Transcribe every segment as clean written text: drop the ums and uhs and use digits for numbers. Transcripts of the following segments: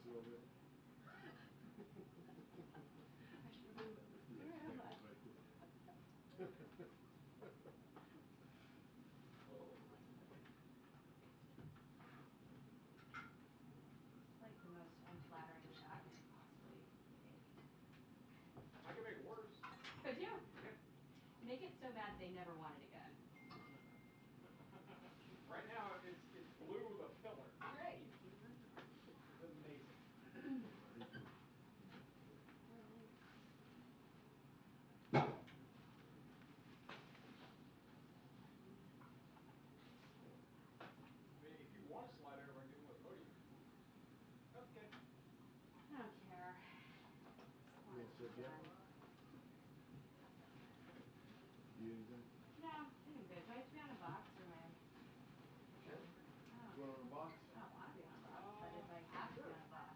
a little bit. I should have been with It's like the most unflattering shot you could possibly make. I can make it worse. Could you? Yeah. Make it so bad they never want it again. Right now, it's blue the pillar. Great. It's amazing. I mean, if you want to slide over and get one with Modi. Okay. I don't care. You want to sit yet? You need anything? No, I think I'm good. Do I have to be on a box or am I? Sure. Oh. You want on a box? I don't want to be on a box, but if I have to be on a box.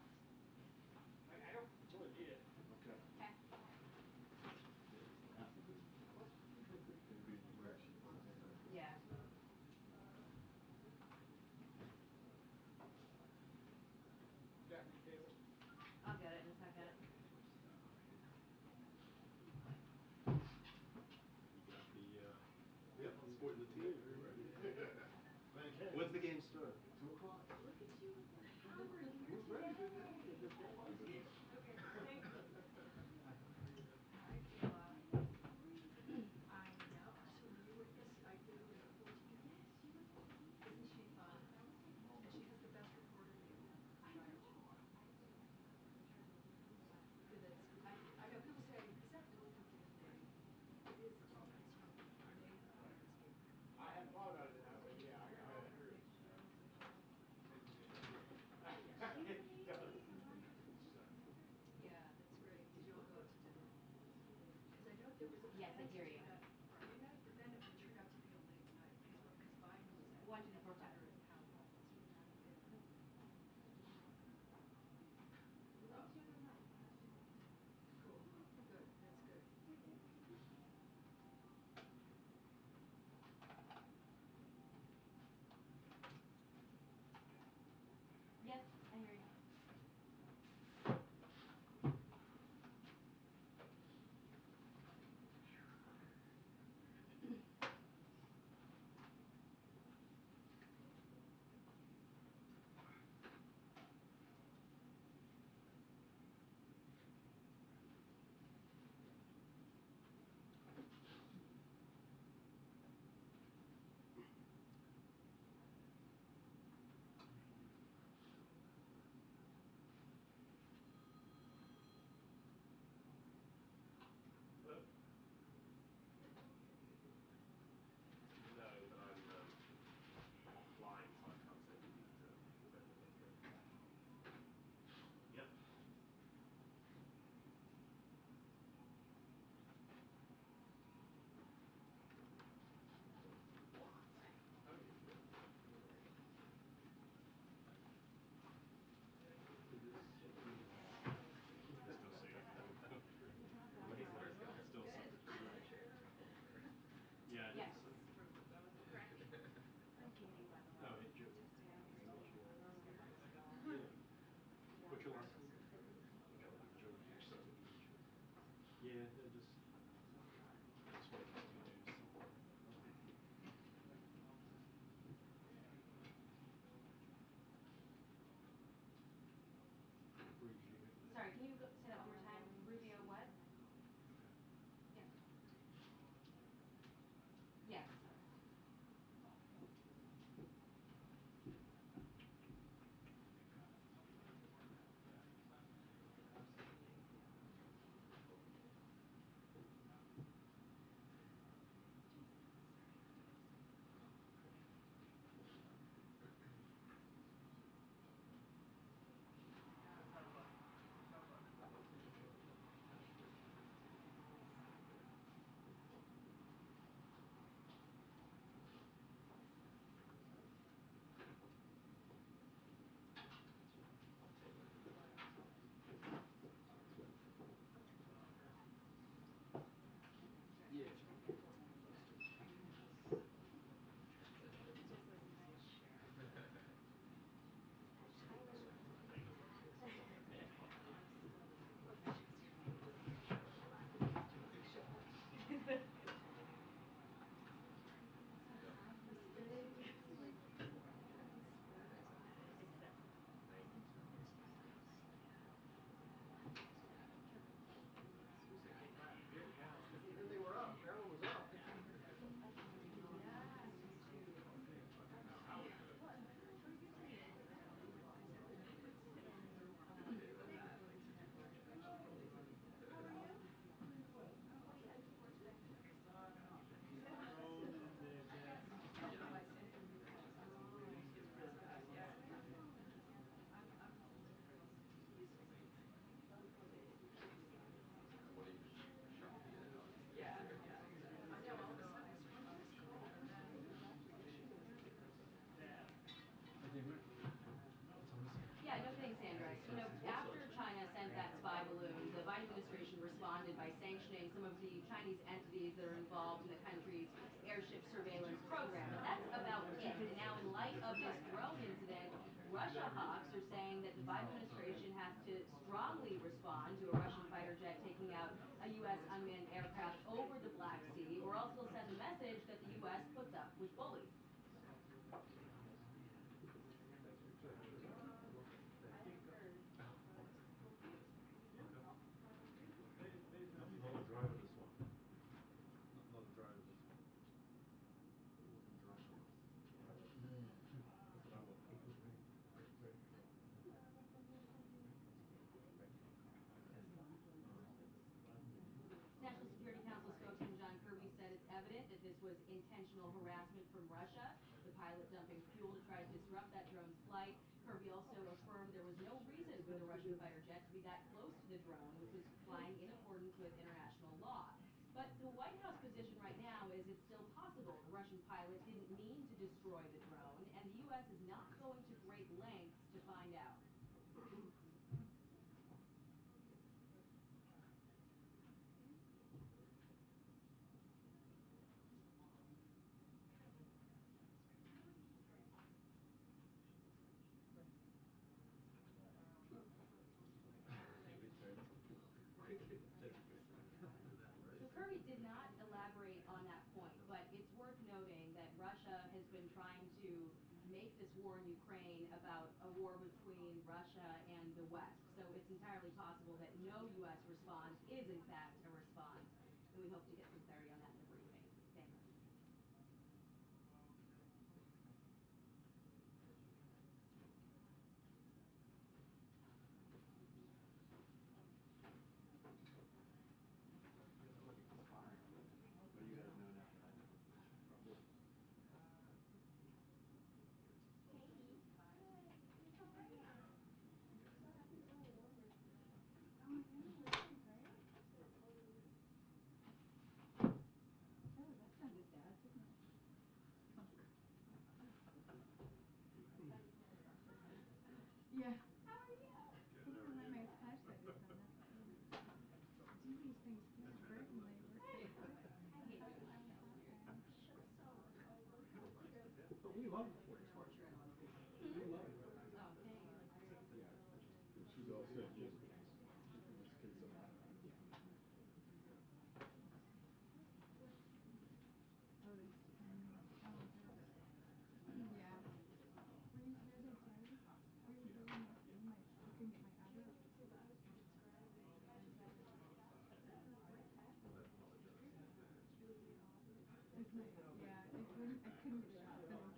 I don't really need it. Okay. Okay. Have to be. It'll be in your grab sheet. Yeah. Japanese cable. I'll get it in a second. You got the, yep, I'm sporting the team. When's the game start? 2 o'clock. Look at you. How are you We're ready to go. today? We're just ready to go. Okay, thank you. Hi, Kayla. I know. So were you with this? I did a report together. Yes, she was. Isn't she fun? And she has the best reporter name. I know. I know people say, is that really her real name? It is. It's her name landscape. I hadn't thought about it that way. Yeah, I agree. It does. Yeah, that's great. Did you all go out to dinner? Because I know there was a Yes, plan I to hear do you. that Friday night, but then it turned out to be a late night because Biden was at 1, 2, 3, 4, 5. dinner at Town Hall. Cool. Good. That's good. Yes, I hear you. Hello? No, but I'm flying, so I can't send you details. Yep. What? Oh, you did. It's still safe. It's still subject to change. Yeah, Yes. it's Correct. I'm Katie, by the way. oh, hey, Joe. Yeah. What's your last name? Joe. Yeah, they're just waiting for the news. Sorry, can you say that one more time? Rubio what? Yeah. Yes. responded by sanctioning some of the Chinese entities that are involved in the country's airship surveillance program. But that's about it. And now, in light of this drone incident, Russia hawks are saying that the Biden administration has to strongly respond to a Russian fighter jet taking out a U.S. unmanned aircraft over the Black Sea, or else it'll send the message that the U.S. puts up with bullies. Another driver this one. Another driver this one. It wasn't dry enough. That's what I look for. National Security Council spokesman John Kirby said it's evident that this was intentional harassment from Russia, the pilot dumping fuel to try to disrupt that drone's flight. Kirby also affirmed there was no reason for the Russian fighter jet to be that close to the drone, which was flying in accordance with international law. But the White House position right now is it's still possible the Russian pilot didn't mean to destroy the drone, and the U.S. is not going to great lengths to find out. So Kirby did not elaborate on that point, but it's worth noting that Russia has been trying to make this war in Ukraine about a war between Russia and the West. So it's entirely possible that no U.S. response is in fact a response, and we hope to get some clarity on that in the briefing. Thanks. What do you guys know now? Oh, that sounded bad, didn't it? Yeah. How are you? I wonder why my flashlight is on. Do these things feel bright when they work? I hate doing podcasts when you're just so But we love it. torturous. We love it. Oh, thanks. She's all set, just in this case of that. Oh, this. Yeah. Were you here the day? Were you here when my looking at my address? It's my, yeah, it wouldn't, I couldn't shop the store.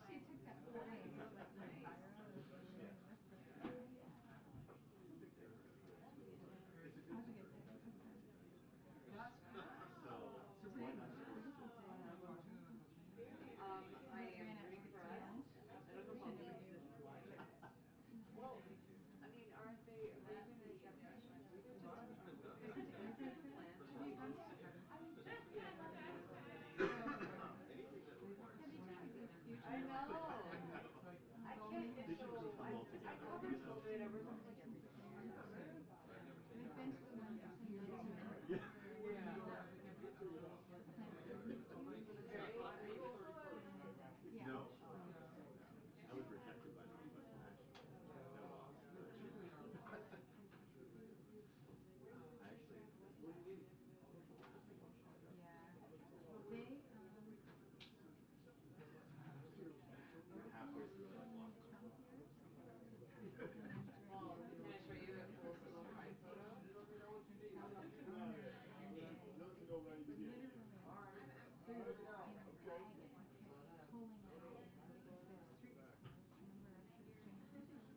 She took that photo and it like went viral. It was really how's it good? So why not sports? I am rooting for us. I don't know about you. Well, I mean, aren't they gonna get just I know. I can't get so I covered COVID ever since like every I've been to the one for some reason. Yeah. Yeah. Are you also Yeah. No. I was rejected by Northwestern actually. Actually, Yeah. They We're halfway through that block. Trump years. well, can I show you a cool school pride photo? Literally, they're, rioting, pulling out because their street was closed. Remember after the Stranger Things closures?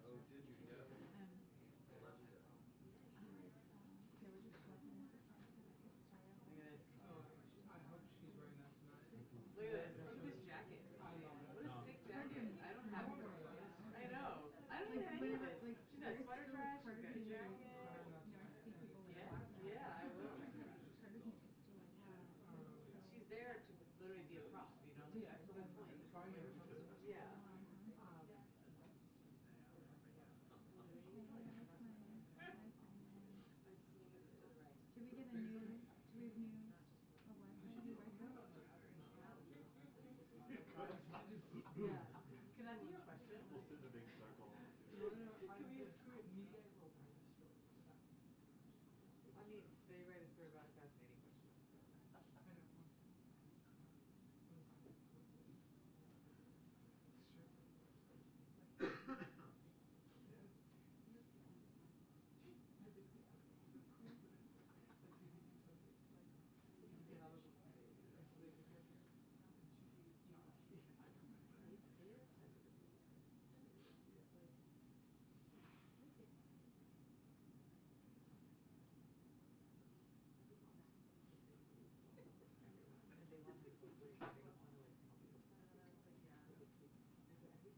oh, did you? Yeah. Legendary. They were just shoving their guitars so they could start out. Look at this. I hope she's wearing that tonight. Look at this. Look at this jacket. What a sick jacket. I don't have one. I know. I don't even have any of this. She's got sweater dress. She's got a jacket. I see people like Yeah, walking around. yeah, I will. Part of me is still like, She's there to literally be a prop, you know? That's the whole point. Trying or something. Yeah. Yeah. Can that be your question? We'll sit in a big circle. Can we mediate a write a story about I mean, they write a story about assassinating questions, so. I know. And they want him for free. They don't want to like tell me this. I know, I was like, yeah. And so every time I ask him, it's like,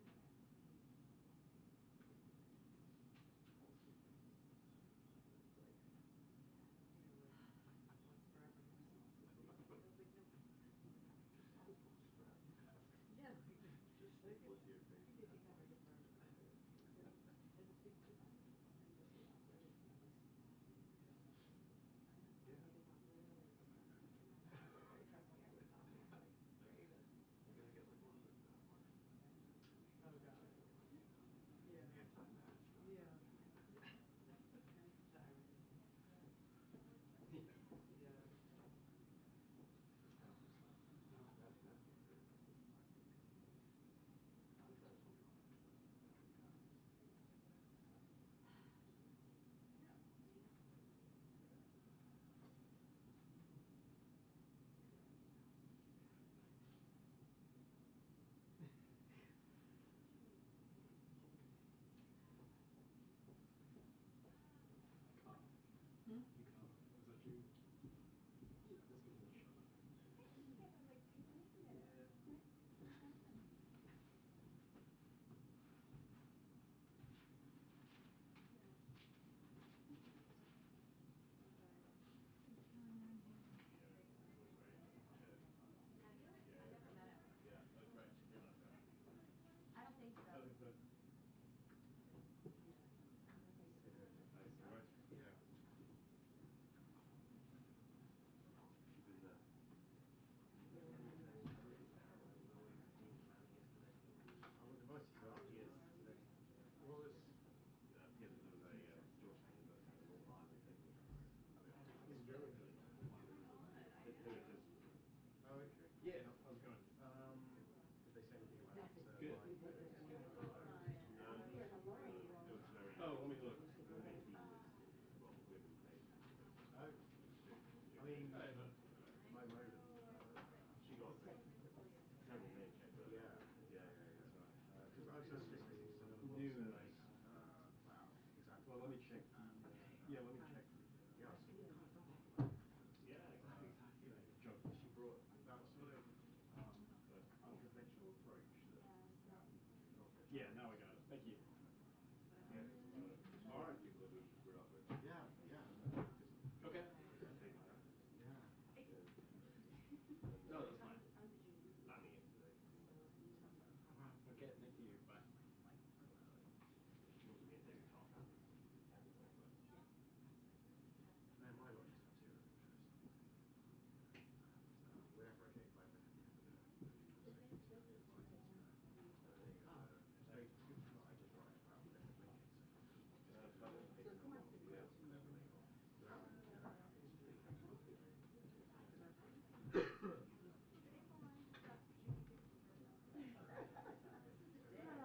you know, like once forever, never since. I was like, no. Once forever. Yeah, like, Just I stick think with your I face. think they think I'm like a forever friend. And it's because I'm the operator. Yeah. Like an operator, like trust me, I would not be like brave and You're gonna get like one of those like oh god. Yeah. anti-mask. Yeah. The irony. Yeah. Yeah. I'm just like, that'd be great. The best one on it. Yeah. Hmm? You come. Is that you? Yeah, just give me a shot. Yeah. Have you? I've never met him. Yeah, oh, great. Really nice guy. I don't think so. I don't think so. Thanks, all right? Yeah. Keeping the crew there. Where were your team planning yesterday? I was invited to that. Piers today? What was? Piers, there was a Georgetown University and Northern Ireland thing, which was Enjoy. really fun. Who it is? Oh, okay. Yeah, how's it going? Did they say anything about Good. like No, it was very. Oh, let me look. The main team was, well, women played. Oh, I mean, I know them. She got a terrible name check, but Yeah, yeah, yeah, yeah. that's right. Because I was just listening to some of the News. voices about exactly. Well, let me check the. Yeah, let me check the. Yeah, I was thinking kind of funny. Like, Yeah, exactly. you know, Junk. she brought that sort of unconventional approach that. Yeah, now I got it. Thank you. Yeah. All right. People that we grew up with. Yeah, yeah. Just Okay. take that. Yeah. No, that's fine. Planning it today. Wow. Okay. Thank you. Bye. She wants me and David Carter. No, my lot just have zero interest. And whenever I get invited, I never go. For the sake of just never get invited to it. It's very typical that I just write about whatever I'm making. So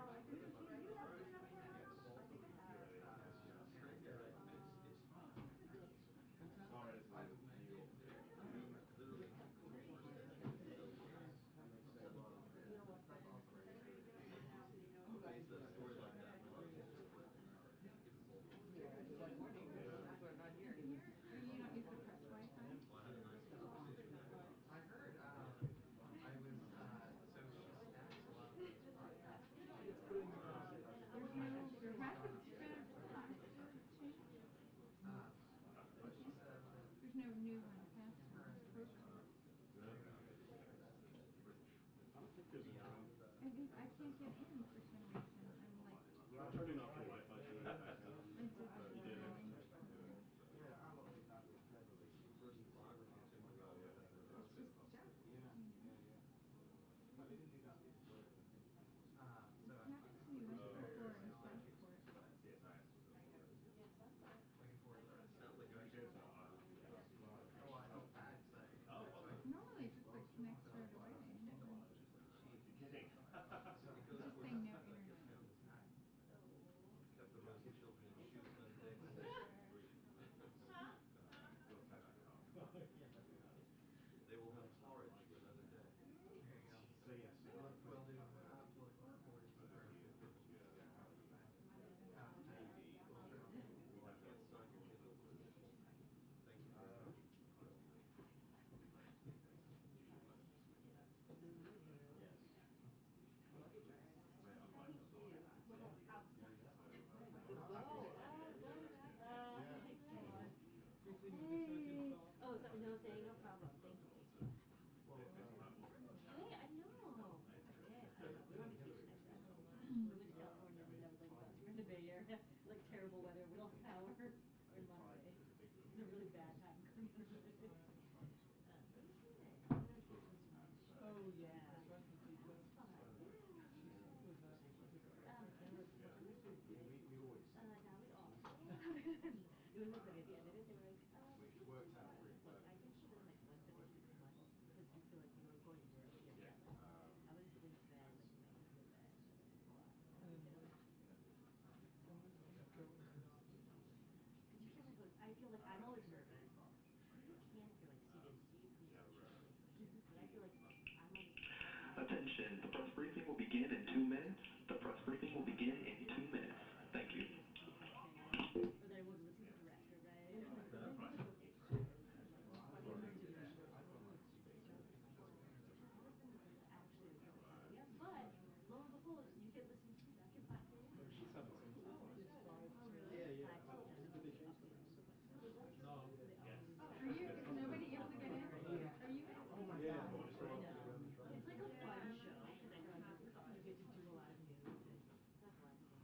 just get Fun. pick one without without having to think about it. It's fun. Sorry, this is in New York. Literally have conversations and they say, well, who based a story like that was like give it more. Good morning. People are not here. You don't use the press Wi-Fi? Well, I had a nice conversation with her. I heard. I was. So she snacks a lot of those podcasts. There hasn't been a change. But she said that There's no new one past her her. and Supposed to. Really? British. I don't think there's a new. I can't get in for some reason. I'm like, I turned in off your Wi-Fi too. I did You did, that. Yeah, Alan did that with Beverly. She first started with him to go with Beverly. It's just Jack. Yeah, yeah, yeah. But they didn't do that with Will. Just saying no internet. Kept the rosy children in shoes another day. They will have porridge for another day. There you go. So yes. We'll do political reports or out of town cultural. I can't sign your Kindle, but thank you very much. Hey. Oh, so, no, say no problem. Thank you. Well, Hey, I know. I did. We're on vacation next week. We went to California and that was like bus. We're in the Bay Area. Like terrible weather. We lost power on Monday. It's a really bad time going on over there. But it was good. This was fun. Oh yeah. That was fun. Now it's awful. It was so funny. At the end of it, they were like, Which "This looks worked out fun." pretty Look, well. I think she was like once every 6 months because you feel like you're going to Europe, you have to travel. I was in bed like next to the bed. Because you can't like, I feel like I'm always nervous. You can if you're like seated in seats and you're like showing your cushions, but I feel like I'm always. Attention, the press briefing will begin in 2 minutes. The press briefing will begin in 2 minutes. Thank you. Or that I wasn't listening to the director, right? Actually a good idea, but lo and behold, you get listening to back at 5 a.m. She's 17. Oh, really? Yeah. 5 to 7. Did they change the No. Yes. Are you, is nobody able to get in? Are you in? Oh my Yeah. God. I know. It's like a fun show because I know you get to do a lot of news and God bless them.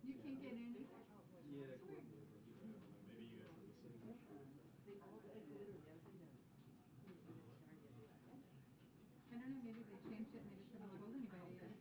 You can't get in either? Yeah, Courtney is like, maybe you guys have the same issue. They all like literally. I was sitting there when it started. I don't know, maybe they changed it and they just haven't told anybody yet.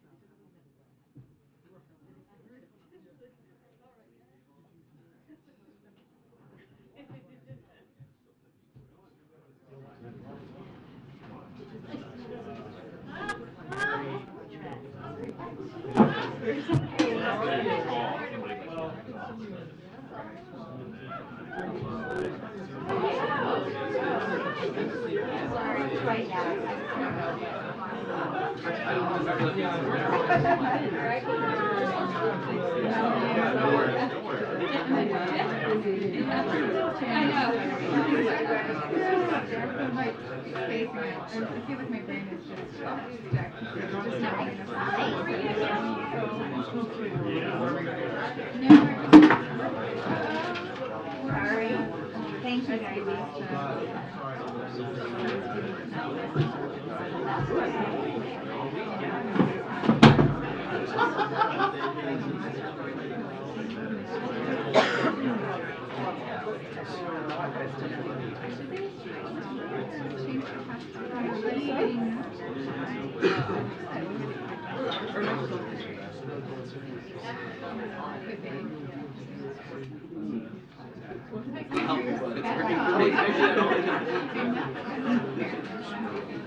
I feel like my brain is just stuck. Just not being enough. Sorry. Thank you very much.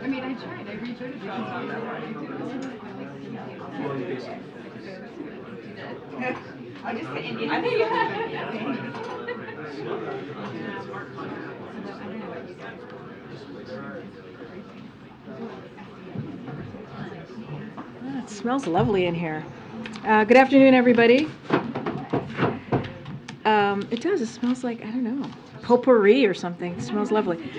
I mean, I tried. I rebooted it. I'll just say Indian. I think you have. It smells lovely in here. Good afternoon, everybody. It does. It smells like, I don't know, potpourri or something. It smells lovely.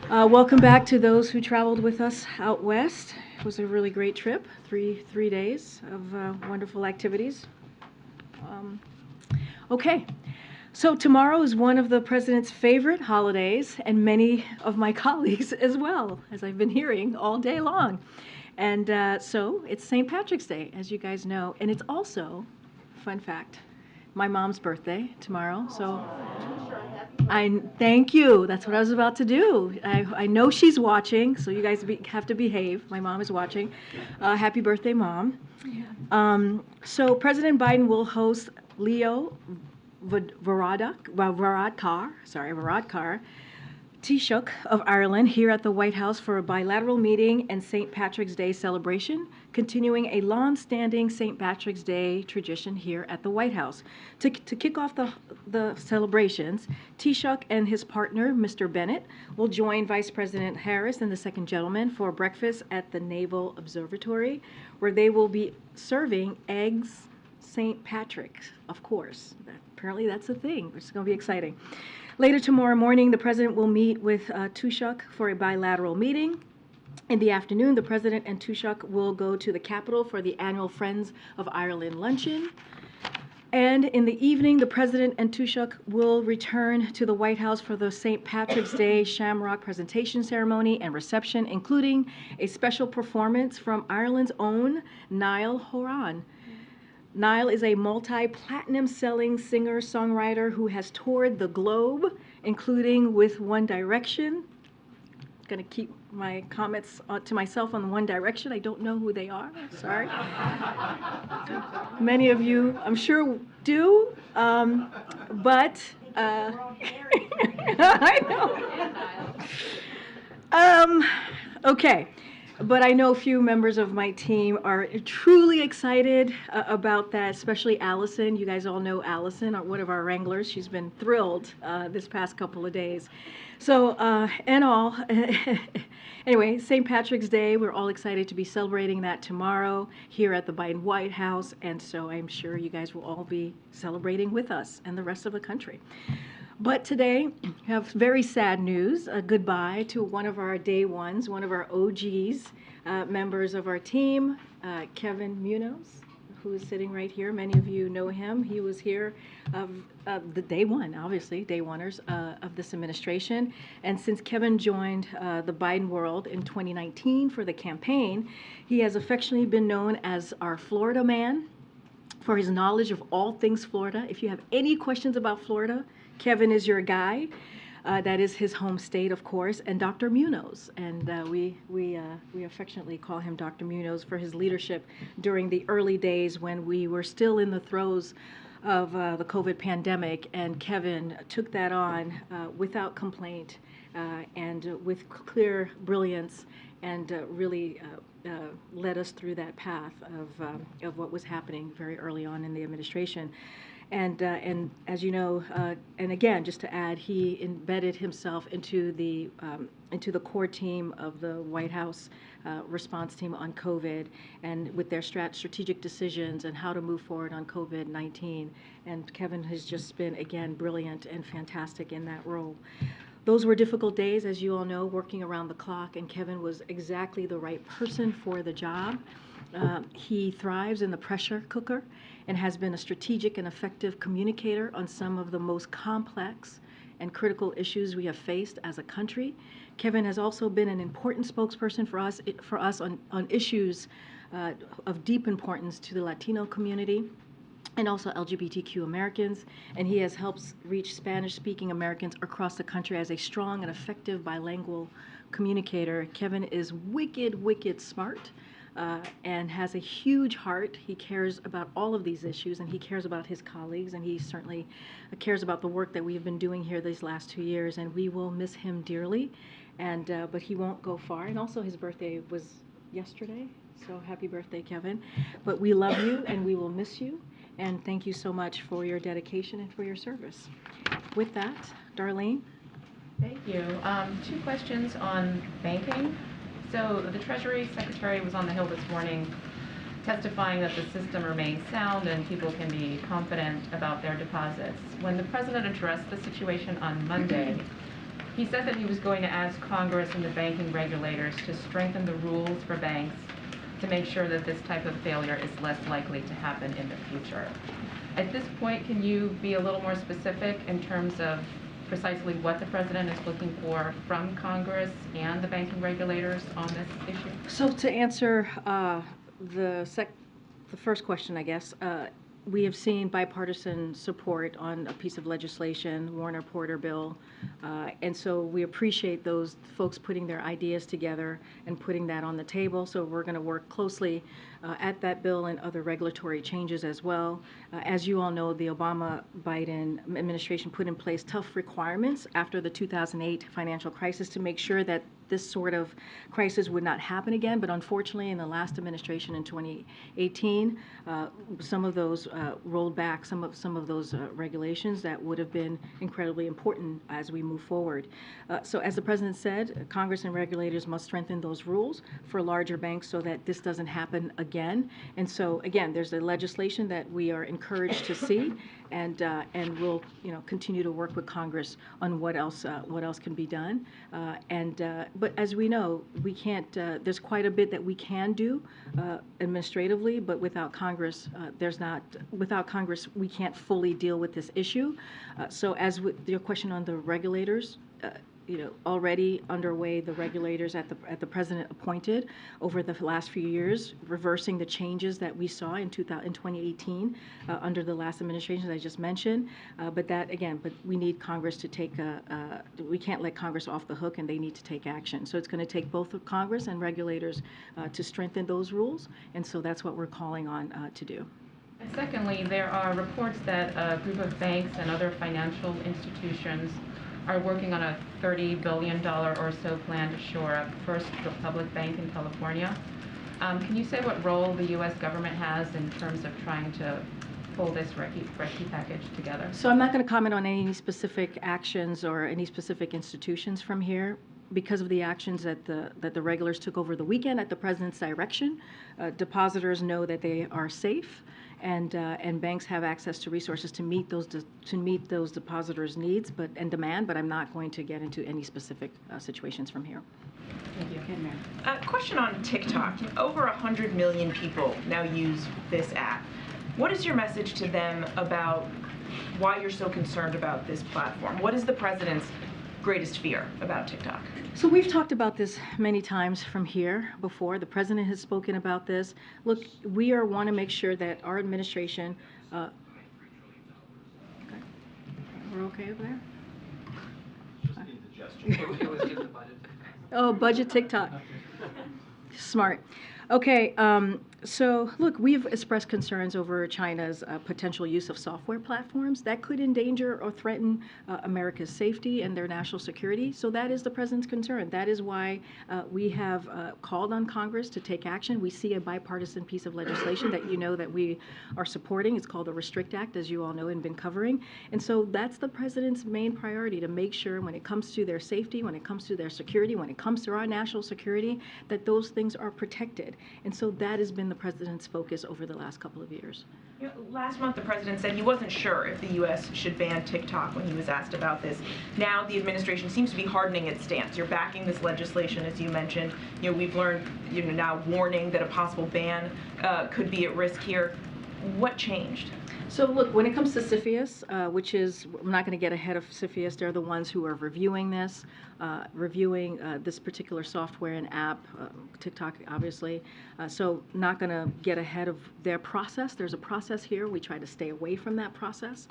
Welcome back to those who traveled with us out west. It was a really great trip. Three days of wonderful activities. Okay. So tomorrow is one of the president's favorite holidays, and many of my colleagues as well, as I've been hearing all day long. And so it's St. Patrick's Day, as you guys know, and it's also, fun fact, my mom's birthday tomorrow. So thank you. That's what I was about to do. I know she's watching, so you guys have to behave. My mom is watching. Happy birthday, Mom. So President Biden will host Leo Varadkar Taoiseach of Ireland here at the White House for a bilateral meeting and St. Patrick's Day celebration, continuing a long-standing St. Patrick's Day tradition here at the White House. To kick off the celebrations, Taoiseach and his partner, Mr. Bennett, will join Vice President Harris and the second gentleman for breakfast at the Naval Observatory, where they will be serving eggs St. Patrick's, of course. Apparently that's a thing. It's going to be exciting. Later tomorrow morning, the President will meet with Taoiseach for a bilateral meeting. In the afternoon, the President and Taoiseach will go to the Capitol for the annual Friends of Ireland luncheon. And in the evening, the President and Taoiseach will return to the White House for the St. Patrick's Day Shamrock presentation ceremony and reception, including a special performance from Ireland's own Niall Horan. Niall is a multi-platinum selling singer-songwriter who has toured the globe, including with One Direction. I'm going to keep my comments to myself on One Direction. I don't know who they are. Sorry. Many of you, I'm sure, do. But I know. Okay. But I know a few members of my team are truly excited about that, especially Allison. You guys all know Allison, one of our wranglers. She's been thrilled this past couple of days. So, anyway, St. Patrick's Day, we're all excited to be celebrating that tomorrow here at the Biden White House. And so I'm sure you guys will all be celebrating with us and the rest of the country. But today, we have very sad news, a goodbye to one of our day ones, one of our OGs, members of our team, Kevin Munoz, who is sitting right here. Many of you know him. He was here the day one, obviously, day oneers of this administration. And since Kevin joined the Biden world in 2019 for the campaign, he has affectionately been known as our Florida man for his knowledge of all things Florida. If you have any questions about Florida, Kevin is your guy. That is his home state, of course, and Dr. Munoz. And we affectionately call him Dr. Munoz for his leadership during the early days when we were still in the throes of the COVID pandemic. And Kevin took that on without complaint and with clear brilliance and really led us through that path of what was happening very early on in the administration. And as you know, and again, just to add, he embedded himself into the core team of the White House response team on COVID, and with their strategic decisions and how to move forward on COVID-19. And Kevin has just been, again, brilliant and fantastic in that role. Those were difficult days, as you all know, working around the clock, and Kevin was exactly the right person for the job. He thrives in the pressure cooker and has been a strategic and effective communicator on some of the most complex and critical issues we have faced as a country. Kevin has also been an important spokesperson for us on issues of deep importance to the Latino community and also LGBTQ Americans, and he has helped reach Spanish-speaking Americans across the country as a strong and effective bilingual communicator. Kevin is wicked smart. And has a huge heart. He cares about all of these issues, and he cares about his colleagues, and he certainly cares about the work that we've been doing here these last 2 years, and we will miss him dearly. And but he won't go far. And also his birthday was yesterday, so happy birthday, Kevin. But we love you, and we will miss you, and thank you so much for your dedication and for your service. With that, Darlene. Thank you. 2 questions on banking. So the Treasury Secretary was on the Hill this morning testifying that the system remains sound and people can be confident about their deposits. When the President addressed the situation on Monday, he said that he was going to ask Congress and the banking regulators to strengthen the rules for banks to make sure that this type of failure is less likely to happen in the future. At this point, can you be a little more specific in terms of precisely what the President is looking for from Congress and the banking regulators on this issue? So to answer the first question, I guess, we have seen bipartisan support on a piece of legislation, Warner-Porter bill, and so we appreciate those folks putting their ideas together and putting that on the table. So we're going to work closely at that bill and other regulatory changes as well. As you all know, the Obama-Biden administration put in place tough requirements after the 2008 financial crisis to make sure that this sort of crisis would not happen again, but unfortunately in the last administration in 2018, some of those rolled back some of those regulations that would have been incredibly important as we move forward. So as the President said, Congress and regulators must strengthen those rules for larger banks so that this doesn't happen again. And so again, there's a legislation that we are encouraged to see, and we'll continue to work with Congress on what else can be done. But as we know, we can't. There's quite a bit that we can do administratively, but without Congress, without Congress, we can't fully deal with this issue. So as with your question on the regulators, already underway, the regulators at the President appointed over the last few years, reversing the changes that we saw in 2018 under the last administration that I just mentioned. But we need Congress to take we can't let Congress off the hook, and they need to take action. So it's going to take both Congress and regulators to strengthen those rules, and so that's what we're calling on to do. And secondly, there are reports that a group of banks and other financial institutions are working on a $30 billion or so plan to shore up First Republic Bank in California. Can you say what role the U.S. government has in terms of trying to pull this rescue package together? So I'm not going to comment on any specific actions or any specific institutions from here, because of the actions that the regulators took over the weekend at the President's direction. Depositors know that they are safe, and banks have access to resources to meet those depositors' needs and demand. But I'm not going to get into any specific situations from here. Thank you. Okay, Mary. Question on TikTok. Over 100 million people now use this app. What is your message to them about why you're so concerned about this platform? What is the President's greatest fear about TikTok? So we've talked about this many times from here before. The President has spoken about this. Look, we want to make sure that our administration. Okay. We're okay over there? Just need the gesture. It was just a budget TikTok. Oh, budget TikTok. Smart. Okay, so look, we've expressed concerns over China's potential use of software platforms that could endanger or threaten America's safety and their national security. So that is the President's concern. That is why we have called on Congress to take action. We see a bipartisan piece of legislation that that we are supporting. It's called the Restrict Act, as you all know and been covering. And so that's the President's main priority, to make sure when it comes to their safety, when it comes to their security, when it comes to our national security, that those things are protected. And so that has been the President's focus over the last couple of years. Last month, the President said he wasn't sure if the U.S. should ban TikTok when he was asked about this. Now the administration seems to be hardening its stance. You're backing this legislation, as you mentioned. We've learned, now warning that a possible ban could be at risk here. What changed? So look, when it comes to CFIUS, which is, I'm not going to get ahead of CFIUS, they're the ones who are reviewing this, this particular software and app, TikTok obviously, so not going to get ahead of their process. There's a process here. We try to stay away from that process.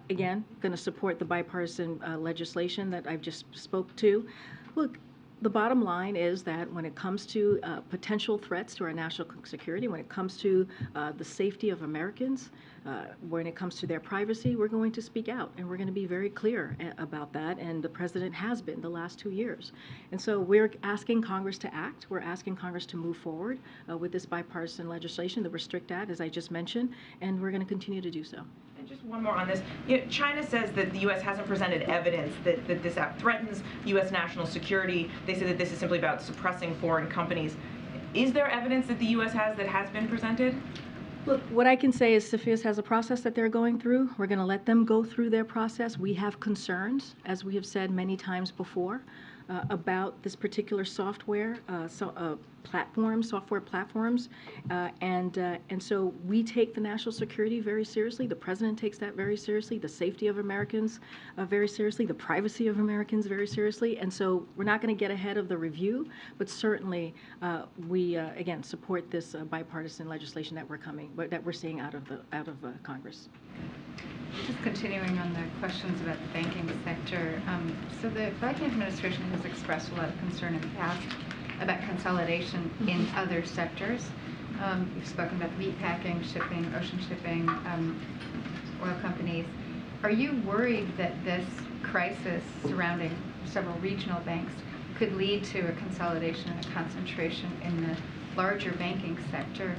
Again, going to support the bipartisan legislation that I've just spoke to. Look, the bottom line is that when it comes to potential threats to our national security, when it comes to the safety of Americans, when it comes to their privacy, we're going to speak out, and we're going to be very clear about that, and the President has been the last 2 years. And so we're asking Congress to act. We're asking Congress to move forward with this bipartisan legislation, the Restrict Act, as I just mentioned, and we're going to continue to do so. And just one more on this. China says that the U.S. hasn't presented evidence that this app threatens U.S. national security. They say that this is simply about suppressing foreign companies. Is there evidence that the U.S. has that has been presented? Look, what I can say is CFIUS has a process that they're going through. We're going to let them go through their process. We have concerns, as we have said many times before, about this particular software platforms, software platforms, and so we take the national security very seriously. The president takes that very seriously. The safety of Americans very seriously. The privacy of Americans very seriously. And so we're not going to get ahead of the review, but certainly we again support this bipartisan legislation that we're seeing out of Congress. Just continuing on the questions about the banking sector, so the Biden administration has expressed a lot of concern in the past about consolidation in other sectors. You've spoken about meatpacking, shipping, ocean shipping, oil companies. Are you worried that this crisis surrounding several regional banks could lead to a consolidation and a concentration in the larger banking sector?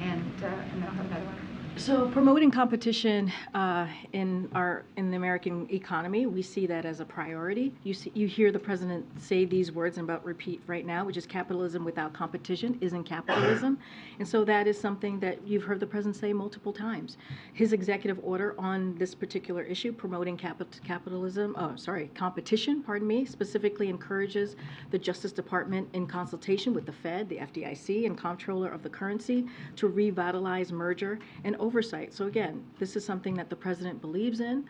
And then I'll have another one. So promoting competition in the American economy, we see that as a priority. You hear the president say these words I'm about to repeat right now, which is capitalism without competition isn't capitalism. And so that is something that you've heard the president say multiple times. His executive order on this particular issue, promoting competition, specifically encourages the Justice Department in consultation with the Fed, the FDIC, and Comptroller of the Currency to revitalize merger and oversight. So again, this is something that the president believes in.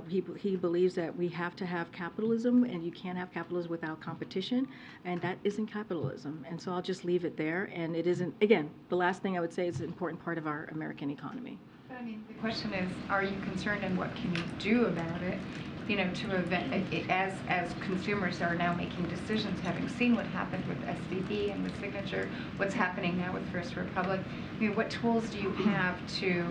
He believes that we have to have capitalism, and you can't have capitalism without competition, and that isn't capitalism. And so I'll just leave it there. And it isn't, again, the last thing I would say is an important part of our American economy. But I mean, the question is, are you concerned, and what can you do about it? You know, as consumers are now making decisions, having seen what happened with SVB and with Signature, what's happening now with First Republic, I mean, what tools do you have to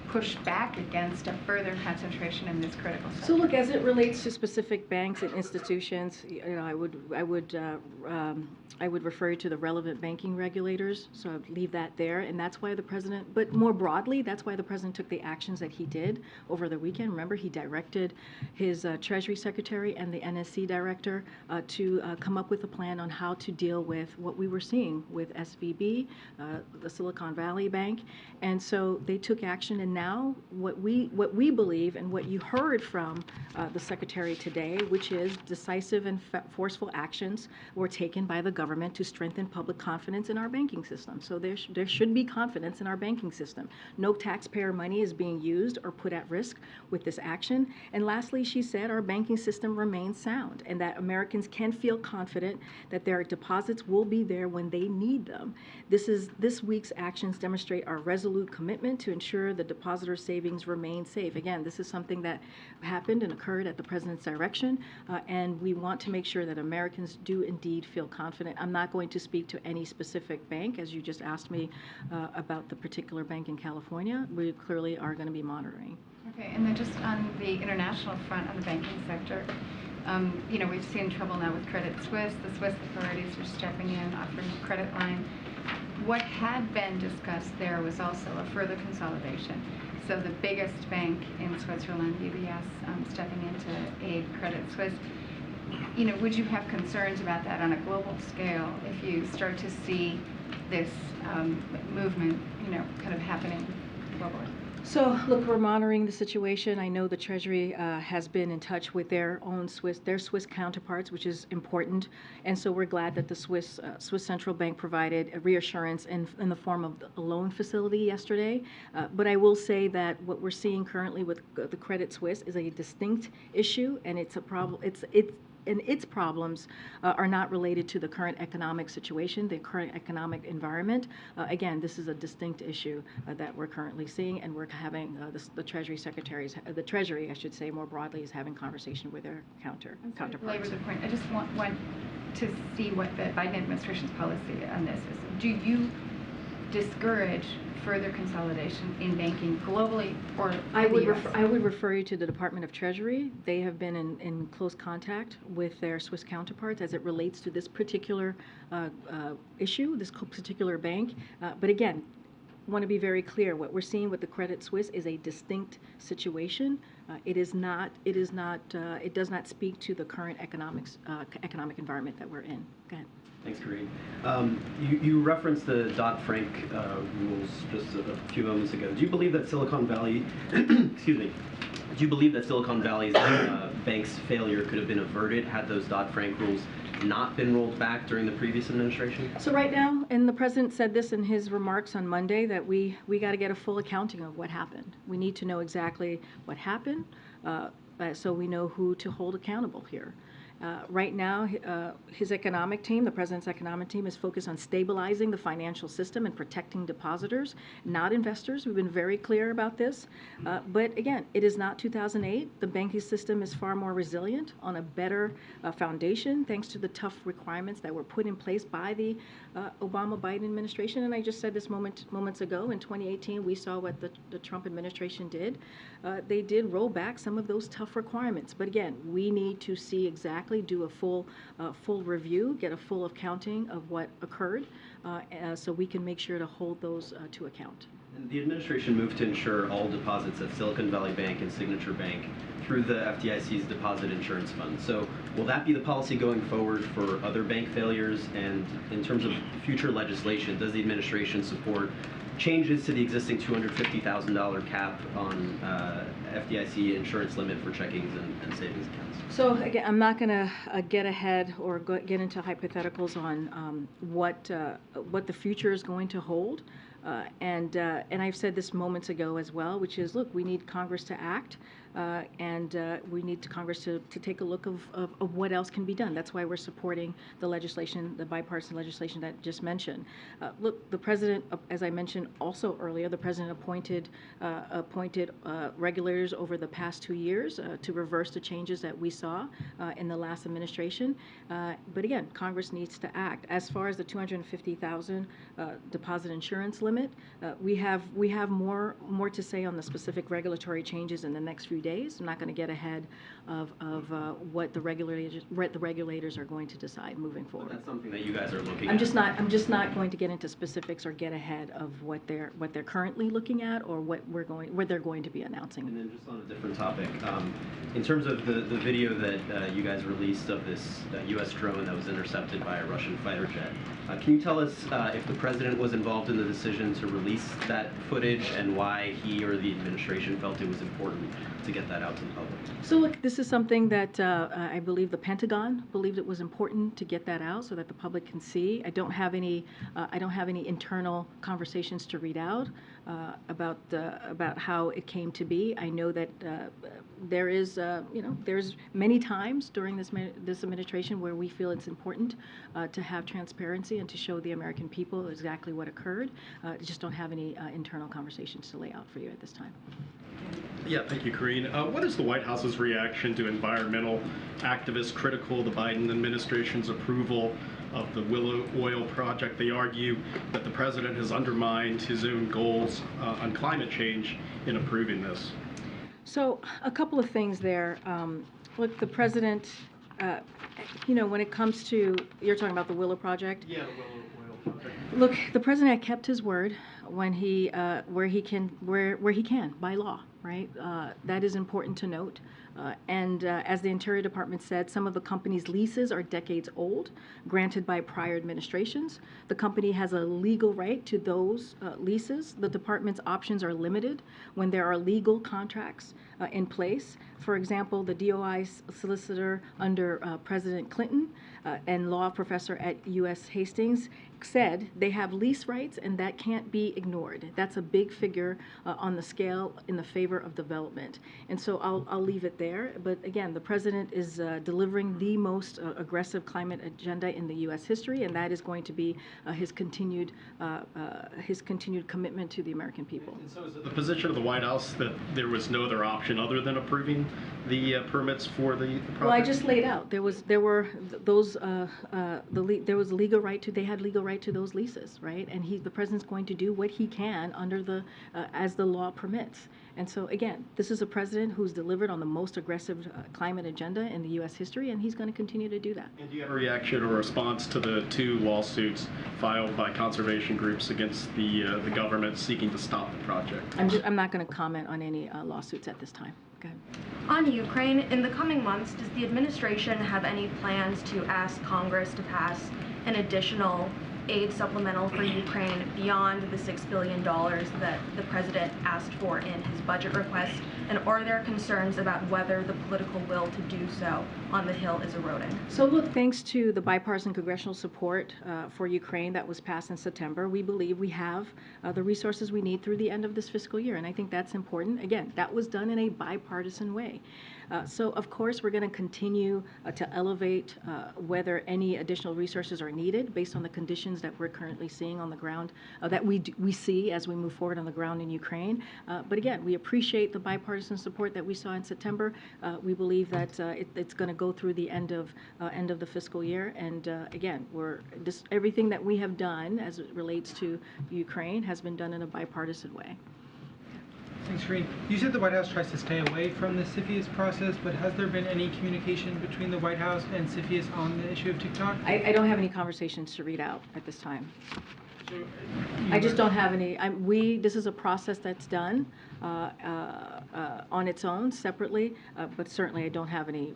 push back against a further concentration in this critical sector? So look, as it relates to specific banks and institutions, you know, I would refer you to the relevant banking regulators. So I'd leave that there, and that's why the president. But more broadly, that's why the president took the actions that he did over the weekend. Remember, he directed his Treasury Secretary and the NSC director to come up with a plan on how to deal with what we were seeing with SVB, the Silicon Valley Bank, and so they took action. And now what we believe and what you heard from the Secretary today, which is decisive and forceful actions were taken by the government to strengthen public confidence in our banking system. So there should be confidence in our banking system. No taxpayer money is being used or put at risk with this action. And lastly, she said our banking system remains sound and that Americans can feel confident that their deposits will be there when they need them. This week's actions demonstrate our resolute commitment to ensure the depositor savings remain safe. Again, this is something that happened and occurred at the president's direction, and we want to make sure that Americans do indeed feel confident. I'm not going to speak to any specific bank, as you just asked me about the particular bank in California. We clearly are going to be monitoring. Okay, and then just on the international front, on the banking sector, you know, we've seen trouble now with Credit Suisse. The Swiss authorities are stepping in, offering a credit line. What had been discussed there was also a further consolidation. So the biggest bank in Switzerland, UBS, stepping in to aid Credit Suisse. You know, would you have concerns about that on a global scale if you start to see this movement, you know, kind of happening globally? So, look, we're monitoring the situation. I know the Treasury has been in touch with their Swiss counterparts, which is important. And so we're glad that the Swiss Central Bank provided a reassurance in the form of a loan facility yesterday. But I will say that what we're seeing currently with the Credit Suisse is a distinct issue, and it's a problem. And its problems are not related to the current economic situation, the current economic environment. Again, this is a distinct issue that we're currently seeing, and we're having the Treasury secretaries, the Treasury, I should say, more broadly, is having conversation with their counterparts. To belabor the point, I just want to see what the Biden administration's policy on this is. Do you discourage further consolidation in banking globally or I would refer you to the Department of Treasury. They have been in close contact with their Swiss counterparts as it relates to this particular issue, this particular bank. But again, I want to be very clear. What we're seeing with the Credit Suisse is a distinct situation. It does not speak to the current economic environment that we're in. Go ahead. Thanks, Karine. You referenced the Dodd-Frank rules just a few moments ago. Do you believe that Silicon Valley, excuse me, do you believe that Silicon Valley's bank's failure could have been averted had those Dodd-Frank rules not been rolled back during the previous administration? So right now, and the president said this in his remarks on Monday, that we got to get a full accounting of what happened. We need to know exactly what happened, so we know who to hold accountable here. Right now, his economic team, the president's economic team, is focused on stabilizing the financial system and protecting depositors, not investors. We've been very clear about this. But again, it is not 2008. The banking system is far more resilient, on a better foundation, thanks to the tough requirements that were put in place by the Obama-Biden administration. And I just said this moments ago, in 2018, we saw what the Trump administration did. They did roll back some of those tough requirements. But again, we need to see exactly, do a full review, get a full accounting of what occurred, so we can make sure to hold those to account. And the administration moved to insure all deposits at Silicon Valley Bank and Signature Bank through the FDIC's Deposit Insurance Fund. So will that be the policy going forward for other bank failures? And in terms of future legislation, does the administration support changes to the existing $250,000 cap on FDIC insurance limit for checkings and savings accounts? So again, I'm not going to get ahead or get into hypotheticals on what the future is going to hold. And I've said this moments ago as well, which is, look, we need Congress to act, and we need Congress to take a look of what else can be done. That's why we're supporting the legislation, the bipartisan legislation that I just mentioned. Look, the president, as I mentioned also earlier, the president appointed regulators over the past 2 years to reverse the changes that we saw in the last administration. But again, Congress needs to act. As far as the $250,000 deposit insurance limit, we have more to say on the specific regulatory changes in the next few days. I'm not going to get ahead of what the regulators are going to decide moving forward. But that's something that you guys are looking I'm at. just not going to get into specifics or get ahead of what they're currently looking at or what they're going to be announcing. And then just on a different topic, in terms of the video that you guys released of this U.S. drone that was intercepted by a Russian fighter jet, can you tell us if the president was involved in the decision to release that footage and why he or the administration felt it was important to get that out to the public? So look, this is something that I believe the Pentagon believed it was important to get that out so that the public can see. I don't have any internal conversations to read out about how it came to be. I know that there's many times during this administration where we feel it's important to have transparency and to show the American people exactly what occurred. I just don't have any internal conversations to lay out for you at this time. Yeah, thank you, Karine. What is the White House's reaction to environmental activists critical of the Biden administration's approval of the Willow Oil project? They argue that the president has undermined his own goals on climate change in approving this. So a couple of things there. Look, the president, when it comes to, you're talking about the Willow project? Yeah, the Willow Oil project. Look, the president kept his word when where he can by law, right? That is important to note. And as the Interior Department said, some of the company's leases are decades old, granted by prior administrations. The company has a legal right to those leases. The department's options are limited when there are legal contracts in place. For example, the DOI solicitor under President Clinton and law professor at U.S. Hastings said they have lease rights and that can't be ignored. That's a big figure on the scale in the favor of development. And so I'll leave it there. But again, the president is delivering the most aggressive climate agenda in the U.S. history, and that is going to be his continued commitment to the American people. And so is it the position of the White House that there was no other option other than approving the permits for the project? Well, I just laid out. There was legal right to. They had legal right to those leases, right? And the president's going to do what he can under as the law permits. And so again, this is a president who's delivered on the most aggressive climate agenda in the U.S. history, and he's going to continue to do that. And do you have a reaction or response to the 2 lawsuits filed by conservation groups against the government seeking to stop the project? I'm not going to comment on any lawsuits at this time. Go ahead. On Ukraine, in the coming months, does the administration have any plans to ask Congress to pass an additional aid supplemental for Ukraine beyond the $6 billion that the president asked for in his budget request? And are there concerns about whether the political will to do so on the Hill is eroding? So look, thanks to the bipartisan congressional support for Ukraine that was passed in September, we believe we have the resources we need through the end of this fiscal year. And I think that's important. Again, that was done in a bipartisan way. So of course, we're going to continue to elevate whether any additional resources are needed based on the conditions that we're currently seeing on the ground, that we see as we move forward on the ground in Ukraine. But again, we appreciate the bipartisan support that we saw in September. We believe that it's going to go through the end of the fiscal year. And again, everything that we have done as it relates to Ukraine has been done in a bipartisan way. Thanks, Karine. You said the White House tries to stay away from the CFIUS process, but has there been any communication between the White House and CFIUS on the issue of TikTok? I don't have any conversations to read out at this time. I just don't have any. This is a process that's done on its own, separately, but certainly I don't have any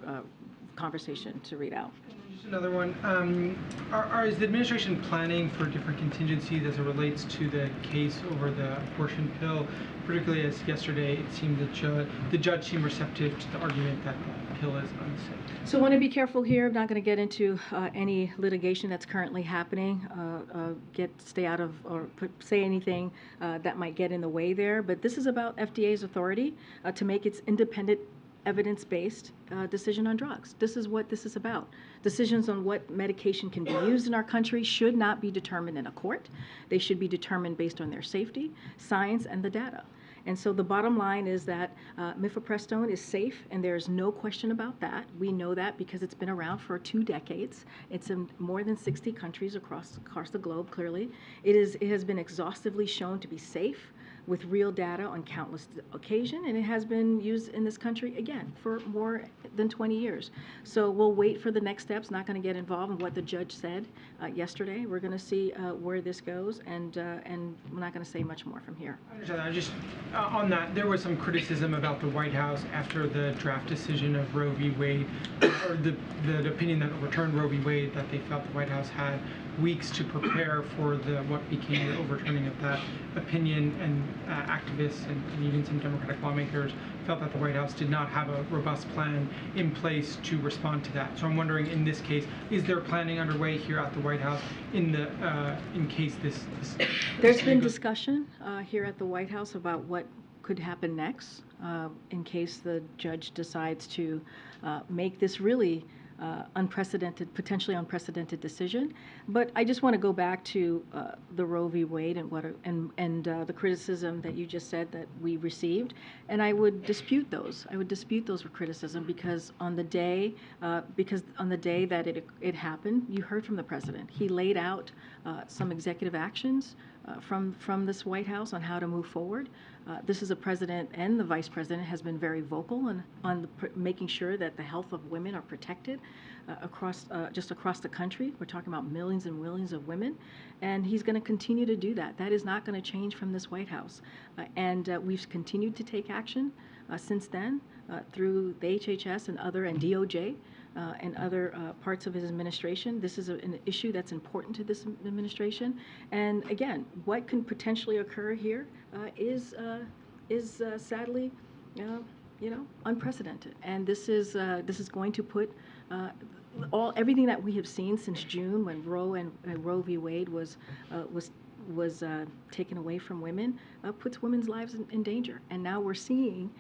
conversation to read out. Just another one. Is the administration planning for different contingencies as it relates to the case over the abortion pill, particularly as yesterday it seemed the judge seemed receptive to the argument that the pill is unsafe? So I want to be careful here. I'm not going to get into any litigation that's currently happening, stay out of or say anything that might get in the way there. But this is about FDA's authority to make its independent evidence-based decision on drugs. This is what this is about. Decisions on what medication can be used in our country should not be determined in a court. They should be determined based on their safety, science, and the data. And so the bottom line is that mifepristone is safe, and there's no question about that. We know that because it's been around for 2 decades. It's in more than 60 countries across the globe, clearly. It has been exhaustively shown to be safe with real data on countless occasions, and it has been used in this country, again, for more than 20 years. So we'll wait for the next steps, not going to get involved in what the judge said yesterday. We're going to see where this goes, and we're not going to say much more from here. I understand. On that, there was some criticism about the White House after the draft decision of Roe v. Wade, or the opinion that overturned Roe v. Wade, that they felt the White House had weeks to prepare for what became the overturning of that opinion, and activists and even some Democratic lawmakers felt that the White House did not have a robust plan in place to respond to that. So I'm wondering, in this case, is there planning underway here at the White House in case this There's been discussion here at the White House about what could happen next in case the judge decides to make this really potentially unprecedented decision. But I just want to go back to the Roe v. Wade and the criticism that you just said that we received, and I would dispute those. I would dispute those for criticism because on the day that it happened, you heard from the president. He laid out some executive actions from this White House on how to move forward. This is a president, and the vice president has been very vocal on making sure that the health of women are protected across the country. We're talking about millions and millions of women, and he's going to continue to do that. That is not going to change from this White House, and we've continued to take action since then through the HHS and DOJ. And other parts of his administration. This is an issue that's important to this administration. And again, what can potentially occur here is sadly, unprecedented. And this is going to put everything that we have seen since June, when Roe v. Wade was taken away from women, puts women's lives in danger. And now we're seeing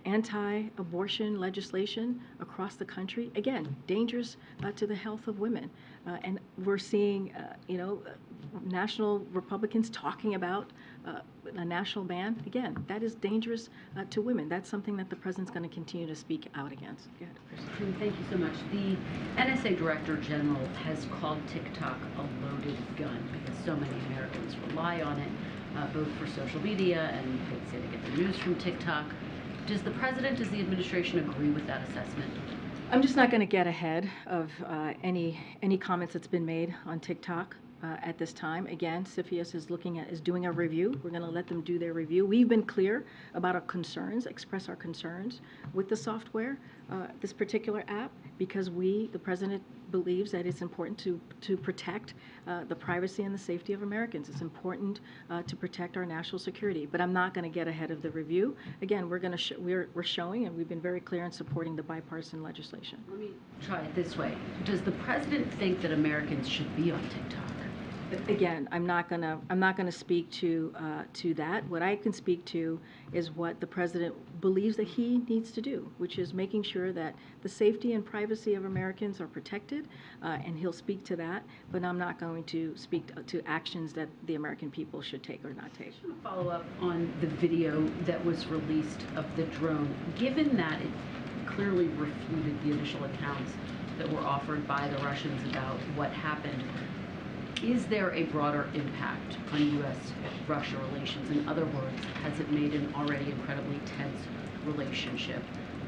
anti-abortion legislation across the country, again, dangerous to the health of women. And we're seeing, national Republicans talking about a national ban. Again, that is dangerous to women. That's something that the president's going to continue to speak out against. Go ahead, Chris. Thank you so much. The NSA Director General has called TikTok a loaded gun because so many Americans rely on it, both for social media, and they say they get their news from TikTok. Does the president, does the administration agree with that assessment? I'm just not going to get ahead of any comments that's been made on TikTok at this time. Again, CFIUS is doing a review. We're going to let them do their review. We've been clear about our concerns, express our concerns with the software, this particular app, because the president believes that it's important to protect the privacy and the safety of Americans. It's important to protect our national security. But I'm not going to get ahead of the review. Again, we're showing, and we've been very clear in supporting the bipartisan legislation. Let me try it this way. Does the president think that Americans should be on TikTok? Again, I'm not gonna speak to that. What I can speak to is what the president believes that he needs to do, which is making sure that the safety and privacy of Americans are protected, and he'll speak to that. But I'm not going to speak to actions that the American people should take or not take. I want to follow up on the video that was released of the drone. Given that it clearly refuted the initial accounts that were offered by the Russians about what happened, is there a broader impact on U.S.-Russia relations? In other words, has it made an already incredibly tense relationship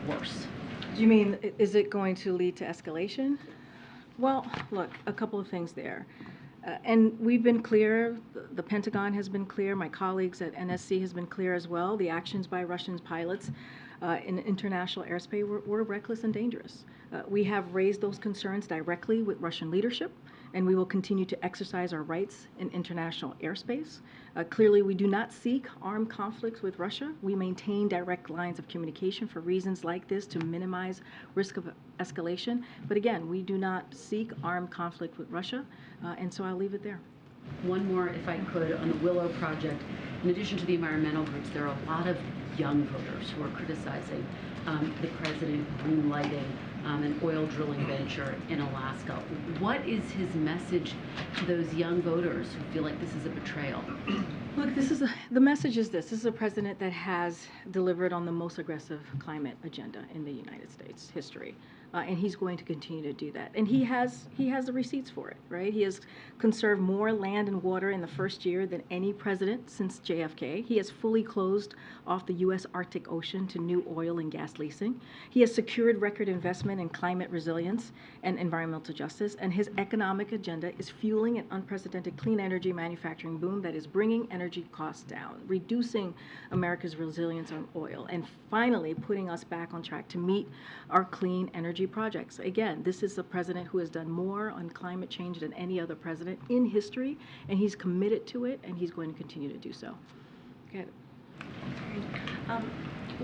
worse? Do you mean, is it going to lead to escalation? Well, look, a couple of things there. And we've been clear, the Pentagon has been clear, my colleagues at NSC has been clear as well. The actions by Russian pilots in international airspace were reckless and dangerous. We have raised those concerns directly with Russian leadership, and we will continue to exercise our rights in international airspace. Clearly, we do not seek armed conflicts with Russia. We maintain direct lines of communication for reasons like this to minimize risk of escalation. But again, we do not seek armed conflict with Russia, and so I'll leave it there. One more, if I could, on the Willow Project. In addition to the environmental groups, there are a lot of young voters who are criticizing the president greenlighting an oil drilling venture in Alaska. What is his message to those young voters who feel like this is a betrayal? Look, the message is this. This is a president that has delivered on the most aggressive climate agenda in the United States history. And he's going to continue to do that. And he has the receipts for it, right? He has conserved more land and water in the first year than any president since JFK. He has fully closed off the U.S. Arctic Ocean to new oil and gas leasing. He has secured record investment in climate resilience and environmental justice. And his economic agenda is fueling an unprecedented clean energy manufacturing boom that is bringing energy costs down, reducing America's resilience on oil, and finally putting us back on track to meet our clean energy projects. Again, this is a president who has done more on climate change than any other president in history, and he's committed to it, and he's going to continue to do so. Okay.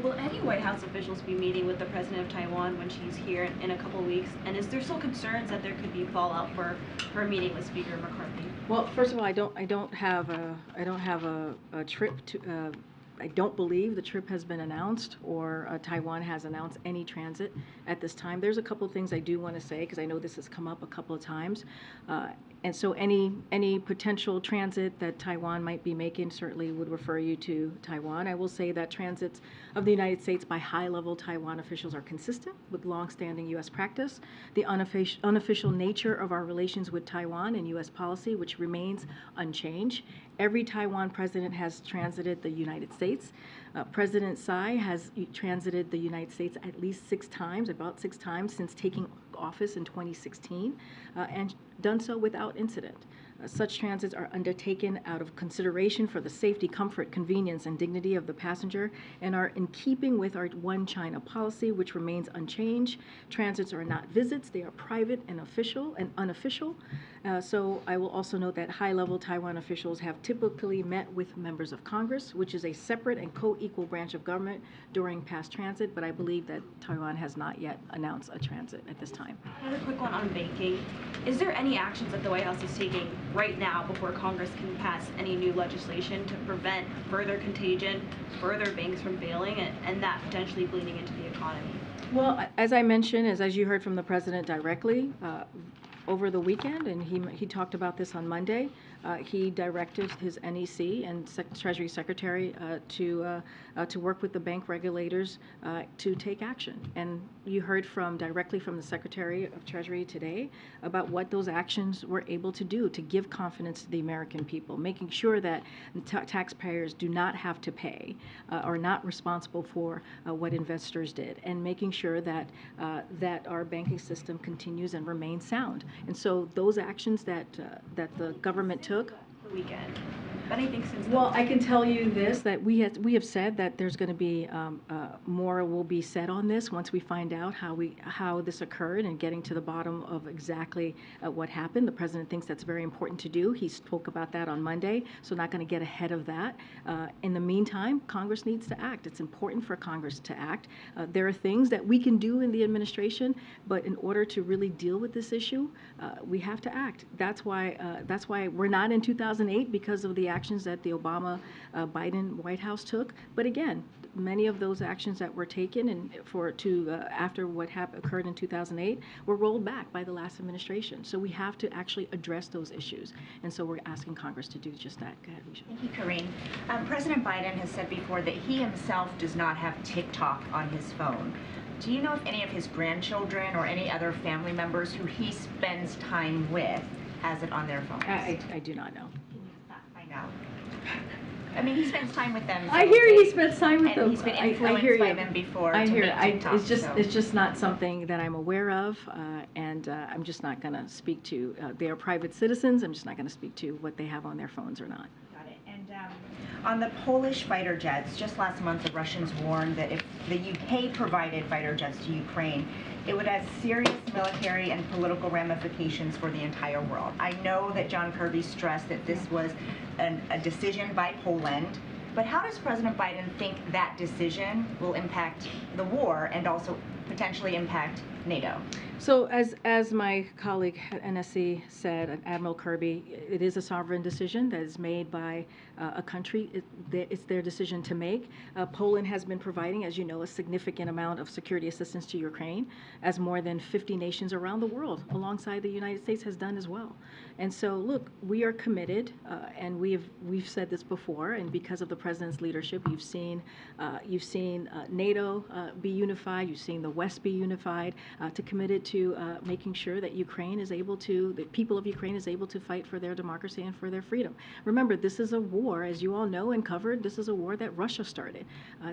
Will any White House officials be meeting with the president of Taiwan when she's here in a couple weeks? And is there still concerns that there could be fallout for her meeting with Speaker McCarthy? Well, first of all, I don't have a trip to. I don't believe the trip has been announced, or Taiwan has announced any transit at this time. There's a couple of things I do want to say, because I know this has come up a couple of times. And so any potential transit that Taiwan might be making certainly would refer you to Taiwan. I will say that transits of the United States by high-level Taiwan officials are consistent with longstanding U.S. practice. The unofficial nature of our relations with Taiwan and U.S. policy, which remains unchanged. Every Taiwan president has transited the United States. President Tsai has transited the United States at least 6 times, about 6 times since taking office in 2016, and done so without incident. Such transits are undertaken out of consideration for the safety, comfort, convenience, and dignity of the passenger, and are in keeping with our One China policy, which remains unchanged. Transits are not visits, they are private and official and unofficial. So I will also note that high-level Taiwan officials have typically met with members of Congress, which is a separate and co-equal branch of government, during past transit, but I believe that Taiwan has not yet announced a transit at this time. Another quick one on banking. Is there any actions that the White House is taking right now before Congress can pass any new legislation to prevent further contagion, further banks from failing, and that potentially bleeding into the economy? Well, as I mentioned, as you heard from the president directly, over the weekend, and he talked about this on Monday, he directed his NEC and Treasury Secretary to work with the bank regulators to take action. And you heard directly from the Secretary of Treasury today about what those actions were able to do to give confidence to the American people, making sure that taxpayers do not have to pay or not responsible for what investors did, and making sure that our banking system continues and remains sound. And so those actions that the government took. The weekend. But anything since then? Well, I can tell you this, that we have said that there's going to be more will be said on this once we find out how this occurred and getting to the bottom of exactly what happened. The president thinks that's very important to do. He spoke about that on Monday, so not going to get ahead of that. In the meantime, Congress needs to act. It's important for Congress to act. There are things that we can do in the administration, but in order to really deal with this issue, we have to act. That's why we're not in 2008 because of the actions that the Obama-Biden White House took. But again, many of those actions that were taken and after what occurred in 2008 were rolled back by the last administration. So we have to actually address those issues. And so we're asking Congress to do just that. Go ahead, Risha. Thank you, Karine. President Biden has said before that he himself does not have TikTok on his phone. Do you know if any of his grandchildren or any other family members who he spends time with has it on their phones? I do not know. I know. I mean, he spends time with them. I hear he spends time with and them. He's been I influenced hear by you. them before I to hear make TikTok, it's just not something that I'm aware of, and I'm just not going to speak to. They are private citizens. I'm just not going to speak to what they have on their phones or not. Got it. And on the Polish fighter jets, just last month the Russians warned that if the UK provided fighter jets to Ukraine, it would have serious military and political ramifications for the entire world. I know that John Kirby stressed that this was a decision by Poland, but how does President Biden think that decision will impact the war and also potentially impact NATO? So as my colleague at NSC said, Admiral Kirby, it is a sovereign decision that is made by a country. It's their decision to make. Poland has been providing, as you know, a significant amount of security assistance to Ukraine, as more than 50 nations around the world, alongside the United States, has done as well. And so, look, we are committed, and we've said this before, and because of the president's leadership, you've seen NATO be unified, you've seen the West be unified, to committed to making sure that the people of Ukraine is able to fight for their democracy and for their freedom. Remember, this is a war, as you all know and covered, this is a war that Russia started.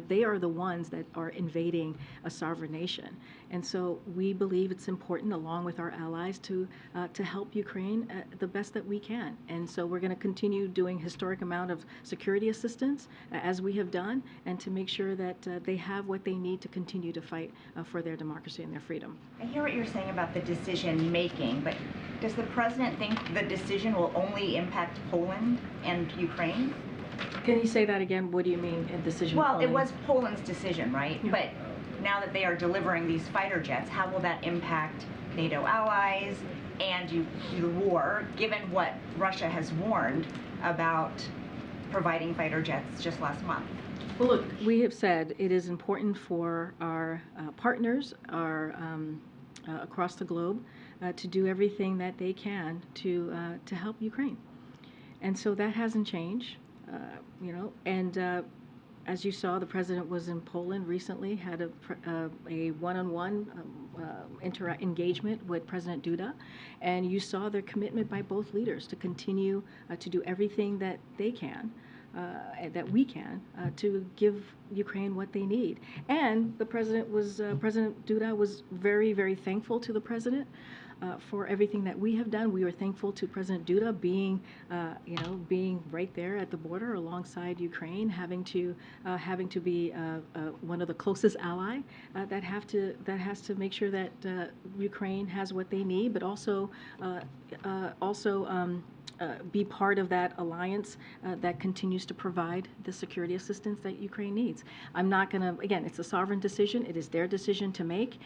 They are the ones that are invading a sovereign nation. And so we believe it's important, along with our allies, to help Ukraine the best that we can. And so we're going to continue doing historic amount of security assistance, as we have done, and to make sure that they have what they need to continue to fight for their democracy and their freedom. I hear what you're saying about the decision making, but does the president think the decision will only impact Poland and Ukraine? Can you say that again? What do you mean, a decision? Well, only? it was Poland's decision, right? Yeah. But now that they are delivering these fighter jets, how will that impact NATO allies and the war, given what Russia has warned about providing fighter jets just last month? Well, look, we have said it is important for our partners, across the globe, to do everything that they can to help Ukraine, and so that hasn't changed, as you saw, the president was in Poland recently, had a one-on-one engagement with President Duda, and you saw their commitment by both leaders to continue to do everything that they can, that we can, to give Ukraine what they need. And the president President Duda was very, very thankful to the president for everything that we have done. We were thankful to President Duda being right there at the border alongside Ukraine, having to be one of the closest ally that has to make sure that Ukraine has what they need, but also be part of that alliance that continues to provide the security assistance that Ukraine needs. I'm not going to, again, it's a sovereign decision. It is their decision to make,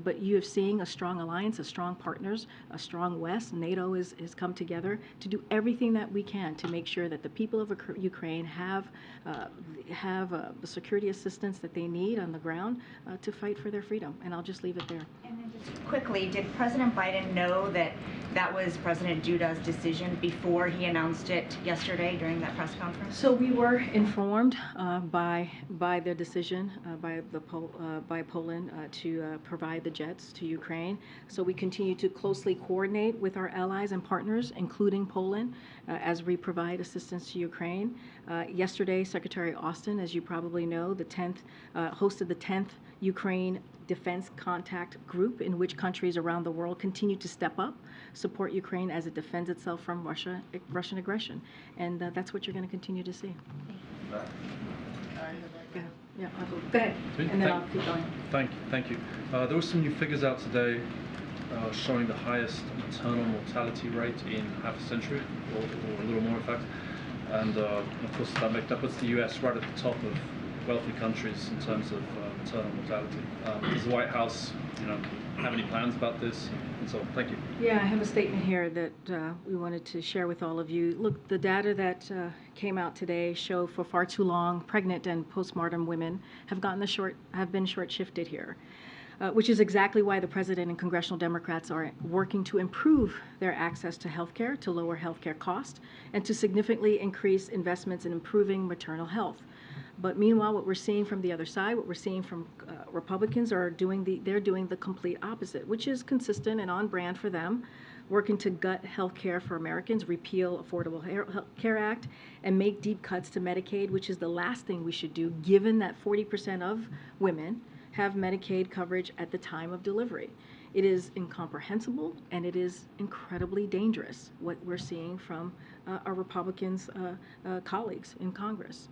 but you have seen a strong alliance, a strong partners, a strong West. NATO has come together to do everything that we can to make sure that the people of Ukraine have the security assistance that they need on the ground to fight for their freedom. And I'll just leave it there. And then just quickly, did President Biden know that that was President Duda's decision before he announced it yesterday during that press conference? So we were informed by their decision by Poland to provide the jets to Ukraine. So we continue to closely coordinate with our allies and partners, including Poland, as we provide assistance to Ukraine. Yesterday, Secretary Austin, as you probably know, hosted the 10th Ukraine Defense Contact Group, in which countries around the world continue to step up, support Ukraine as it defends itself from Russian aggression. And that's what you're going to continue to see. Yeah, go ahead, and then I'll keep going. Thank you. There were some new figures out today showing the highest maternal mortality rate in half a century, or a little more in fact. And of course that puts the US right at the top of wealthy countries in terms of maternal mortality. Does the White House, have any plans about this? And so, thank you. Yeah, I have a statement here that we wanted to share with all of you. Look, the data that came out today show for far too long pregnant and postpartum women have been short-shifted here, which is exactly why the president and congressional Democrats are working to improve their access to health care, to lower health care costs, and to significantly increase investments in improving maternal health. But meanwhile, what we're seeing from the other side, what we're seeing from Republicans they're doing the complete opposite, which is consistent and on brand for them, working to gut health care for Americans, repeal Affordable Care Act, and make deep cuts to Medicaid, which is the last thing we should do, given that 40% of women have Medicaid coverage at the time of delivery. It is incomprehensible, and it is incredibly dangerous, what we're seeing from our Republicans' colleagues in Congress.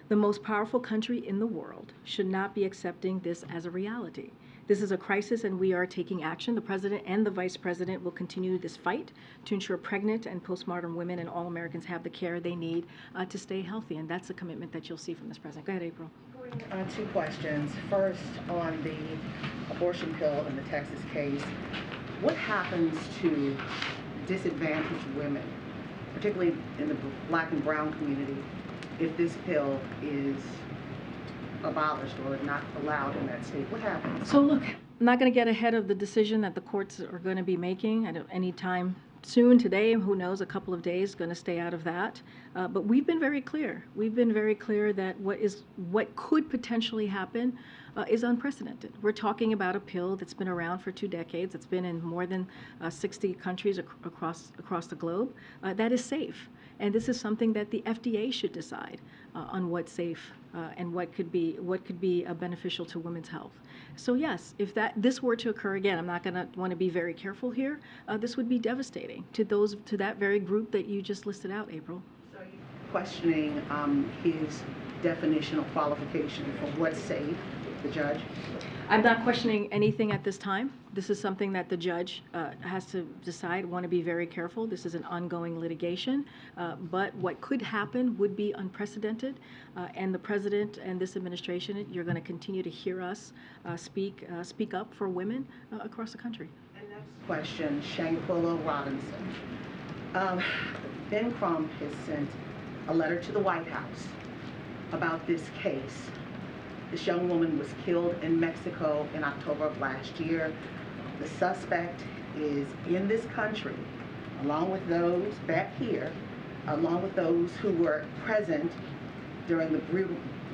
The most powerful country in the world should not be accepting this as a reality. This is a crisis, and we are taking action. The president and the vice president will continue this fight to ensure pregnant and postpartum women and all Americans have the care they need to stay healthy, and that's a commitment that you'll see from this president. Go ahead, April. Two questions. First, on the abortion pill in the Texas case, what happens to disadvantaged women, particularly in the Black and brown community, if this pill is abolished or not allowed in that state? What happens? So look, I'm not going to get ahead of the decision that the courts are going to be making at any time soon, today, who knows, a couple of days, going to stay out of that. But we've been very clear. We've been very clear that what could potentially happen is unprecedented. We're talking about a pill that's been around for 2 decades. It's been in more than 60 countries across the globe. That is safe. And this is something that the FDA should decide on what's safe and what could be beneficial to women's health. So yes, if this were to occur again, I'm not going to want to be very careful here. This would be devastating to that very group that you just listed out, April. So you're questioning his definition or qualification for what's safe, the judge? I'm not questioning anything at this time. This is something that the judge has to decide. Want to be very careful. This is an ongoing litigation, but what could happen would be unprecedented. And the president and this administration, you're going to continue to hear us speak up for women across the country. And next question, Shanquilla Robinson. Ben Crump has sent a letter to the White House about this case. This young woman was killed in Mexico in October of last year. The suspect is in this country, along with those back here, along with those who were present during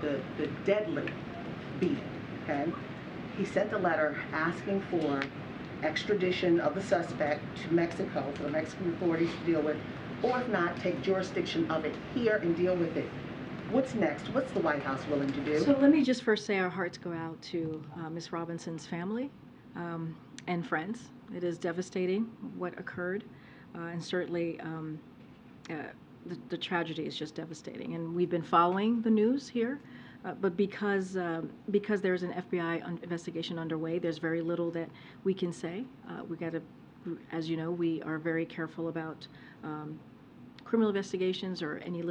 the deadly beating, okay? He sent a letter asking for extradition of the suspect to Mexico for the Mexican authorities to deal with, or if not, take jurisdiction of it here and deal with it. What's next? What's the White House willing to do? So let me just first say our hearts go out to Ms. Robinson's family and friends. It is devastating what occurred, and certainly the tragedy is just devastating. And we've been following the news here, but because there's an FBI investigation underway, there's very little that we can say. We got to, as you know, we are very careful about criminal investigations or any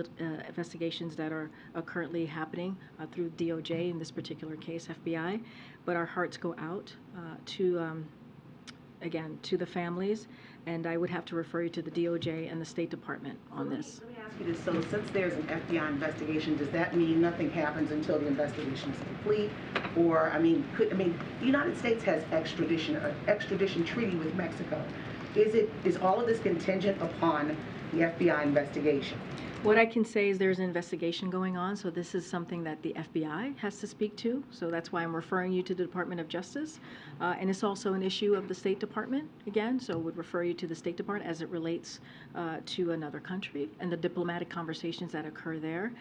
investigations that are currently happening through DOJ, in this particular case, FBI. But our hearts go out again, to the families, and I would have to refer you to the DOJ and the State Department on this. Let me ask you this. So since there's an FBI investigation, does that mean nothing happens until the investigation is complete? Or, the United States has extradition treaty with Mexico. Is all of this contingent upon the FBI investigation? What I can say is there's an investigation going on, so this is something that the FBI has to speak to. So that's why I'm referring you to the Department of Justice. And it's also an issue of the State Department, again, so would refer you to the State Department as it relates to another country and the diplomatic conversations that occur there.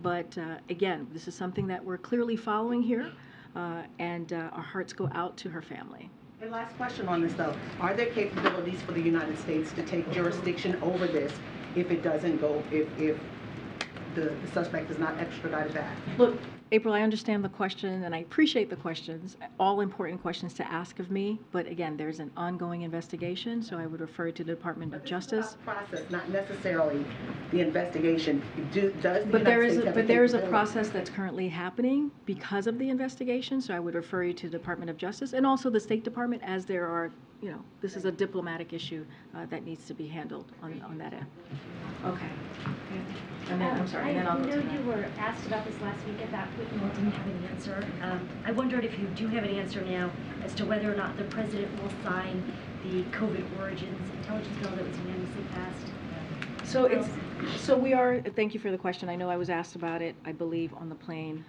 But again, this is something that we're clearly following here, and our hearts go out to her family. And last question on this, though. Are there capabilities for the United States to take jurisdiction over this if it doesn't go, if the suspect is not extradited back? Look, April, I understand the question, and I appreciate the questions, all important questions to ask of me. But again, there's an ongoing investigation, so I would refer you to the Department of Justice. Process, not necessarily the investigation. Does the But there United is States have there is a capability? process that's currently happening because of the investigation. So I would refer you to the Department of Justice and also the State Department, as there are, you know, this is a diplomatic issue that needs to be handled on that end. Okay. And then, I'm sorry, and then I'll go to I know that. you were asked about this last week at that point, and you didn't have an answer. I wondered if you do have an answer now as to whether or not the president will sign the COVID origins intelligence bill that was unanimously passed. So we are, thank you for the question. I know I was asked about it, I believe, on the plane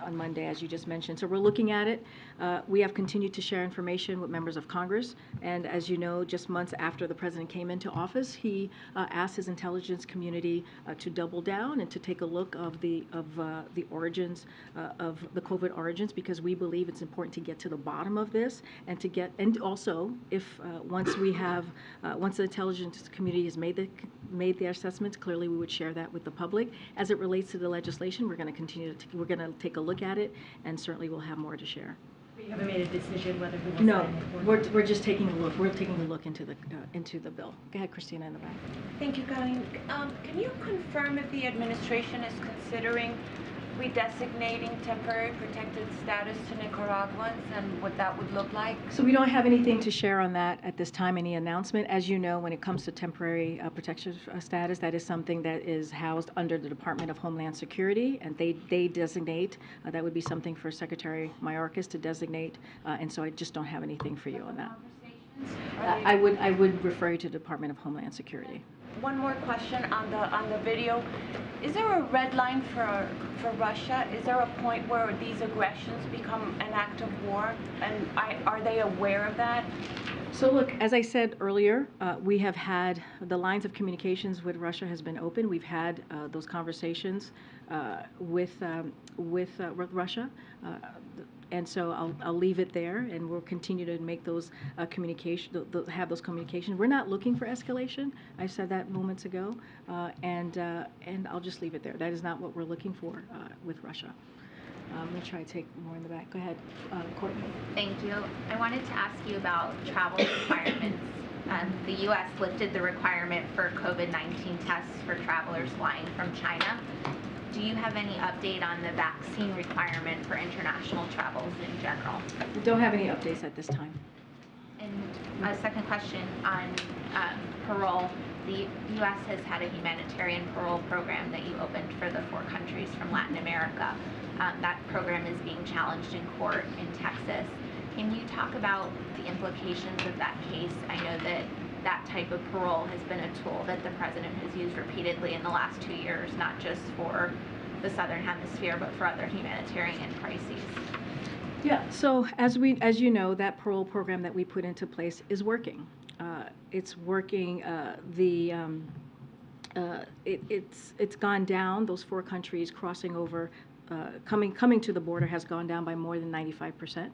on Monday, as you just mentioned. So we're looking at it. We have continued to share information with members of Congress. And as you know, just months after the president came into office, he asked his intelligence community to double down and to take a look of the origins of the COVID origins, because we believe it's important to get to the bottom of this and to get, and also if once we have, once the intelligence community has made the assessments, clearly we would share that with the public. As it relates to the legislation, we're going to continue to, we're going to take a look at it, and certainly we'll have more to share. But you haven't made a decision whether we will No, sign it or we're just taking a look. We're taking a look into the bill. Go ahead, Christina, in the back. Thank you, Karine. Can you confirm if the administration is considering redesignating temporary protected status to Nicaraguans and what that would look like? So we don't have anything to share on that at this time, any announcement. As you know, when it comes to temporary protection status, that is something that is housed under the Department of Homeland Security, and they designate. That would be something for Secretary Mayorkas to designate, and so I just don't have anything for you on that. I would refer you to the Department of Homeland Security. One more question on the video. Is there a red line for Russia? Is there a point where these aggressions become an act of war? And are they aware of that? So look, as I said earlier, we have had the lines of communications with Russia has been open. We've had those conversations with Russia. And so I'll leave it there, and we'll continue to make those have those communications. We're not looking for escalation. I said that moments ago, and I'll just leave it there. That is not what we're looking for with Russia. I'm going to try to take more in the back. Go ahead, Courtney. Thank you. I wanted to ask you about travel requirements. The U.S. lifted the requirement for COVID-19 tests for travelers flying from China. Do you have any update on the vaccine requirement for international travels in general? We don't have any updates at this time. And a second question on parole. The U.S. has had a humanitarian parole program that you opened for the 4 countries from Latin America. That program is being challenged in court in Texas. Can you talk about the implications of that case? I know that that type of parole has been a tool that the president has used repeatedly in the last 2 years, not just for the Southern Hemisphere, but for other humanitarian crises. Yeah, so as you know, that parole program that we put into place is working. It's working. It's gone down. Those 4 countries crossing over, coming to the border has gone down by more than 95%.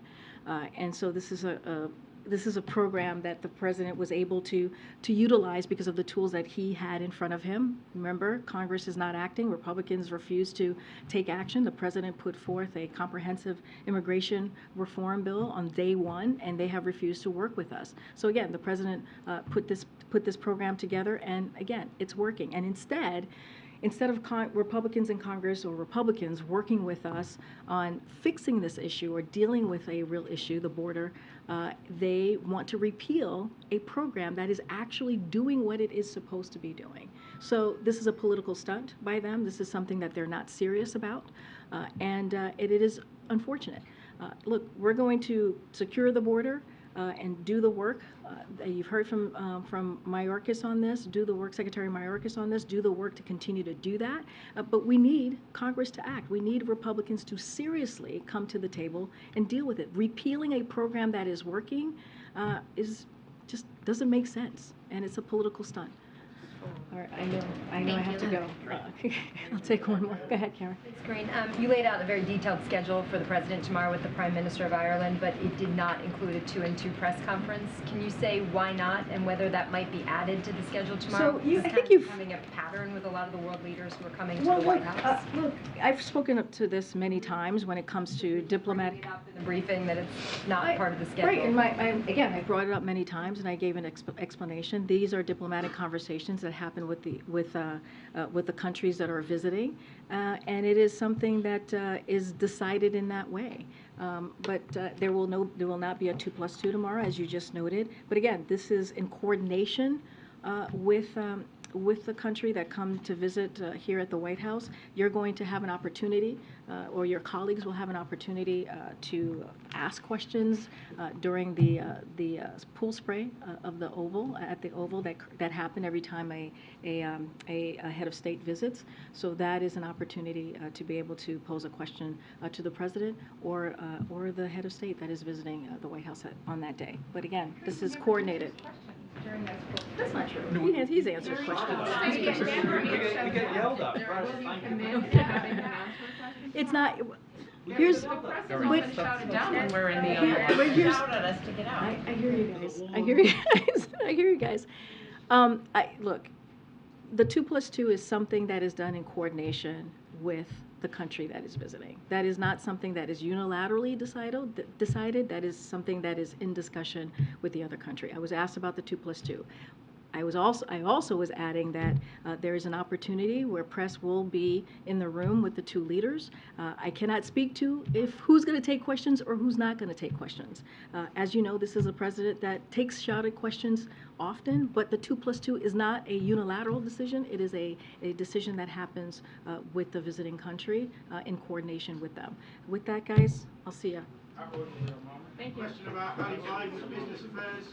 And so this is a program that the president was able to utilize because of the tools that he had in front of him. Remember, Congress is not acting. Republicans refused to take action. The president put forth a comprehensive immigration reform bill on day 1, and they have refused to work with us. So again, the president put this program together, and again, it's working. And instead of Republicans in Congress or Republicans working with us on fixing this issue or dealing with a real issue, the border, they want to repeal a program that is actually doing what it is supposed to be doing. So this is a political stunt by them. This is something that they're not serious about, and it is unfortunate. Look, we're going to secure the border. and do the work. You've heard from Mayorkas on this. Do the work, Secretary Mayorkas on this. Do the work to continue to do that. But we need Congress to act. We need Republicans to seriously come to the table and deal with it. Repealing a program that is working is just doesn't make sense, and it's a political stunt. All right, I know I have to go. I'll take one more. Go ahead, Karen. Thanks, Karine. You laid out a very detailed schedule for the President tomorrow with the Prime Minister of Ireland, but it did not include a 2-and-2 press conference. Can you say why not, and whether that might be added to the schedule tomorrow? So I think you've having a pattern with a lot of the world leaders who are coming to the White House. Look, I've spoken to this many times when it comes to diplomatic. In the briefing that it's not part of the schedule. Right, and again, I brought it up many times, and I gave an explanation. These are diplomatic conversations that happen with the countries that are visiting, and it is something that is decided in that way. But there will not be a 2+2 tomorrow, as you just noted. But again, this is in coordination with the country that come to visit here at the White House. You're going to have an opportunity, or your colleagues will have an opportunity to ask questions during the pool spray of the Oval, at the Oval that happen every time a head of state visits. So that is an opportunity to be able to pose a question to the President or the head of state that is visiting the White House on that day. But again, this is coordinated. That's not true. He's answered questions. We get yelled at. It's not. Here's. But shout it down when we're in the shout at us to get out. I hear you guys. I hear you guys. I hear you guys. Look, the 2+2 is something that is done in coordination with the country that is visiting. That is not something that is unilaterally decided. That is something that is in discussion with the other country. I was asked about the 2+2. I also was adding that there is an opportunity where press will be in the room with the two leaders. I cannot speak to who's going to take questions or who's not going to take questions. As you know, this is a president that takes shot at questions often, but the 2+2 is not a unilateral decision. It is a decision that happens with the visiting country in coordination with them. With that, guys, I'll see you. Thank you. Question about how you business affairs.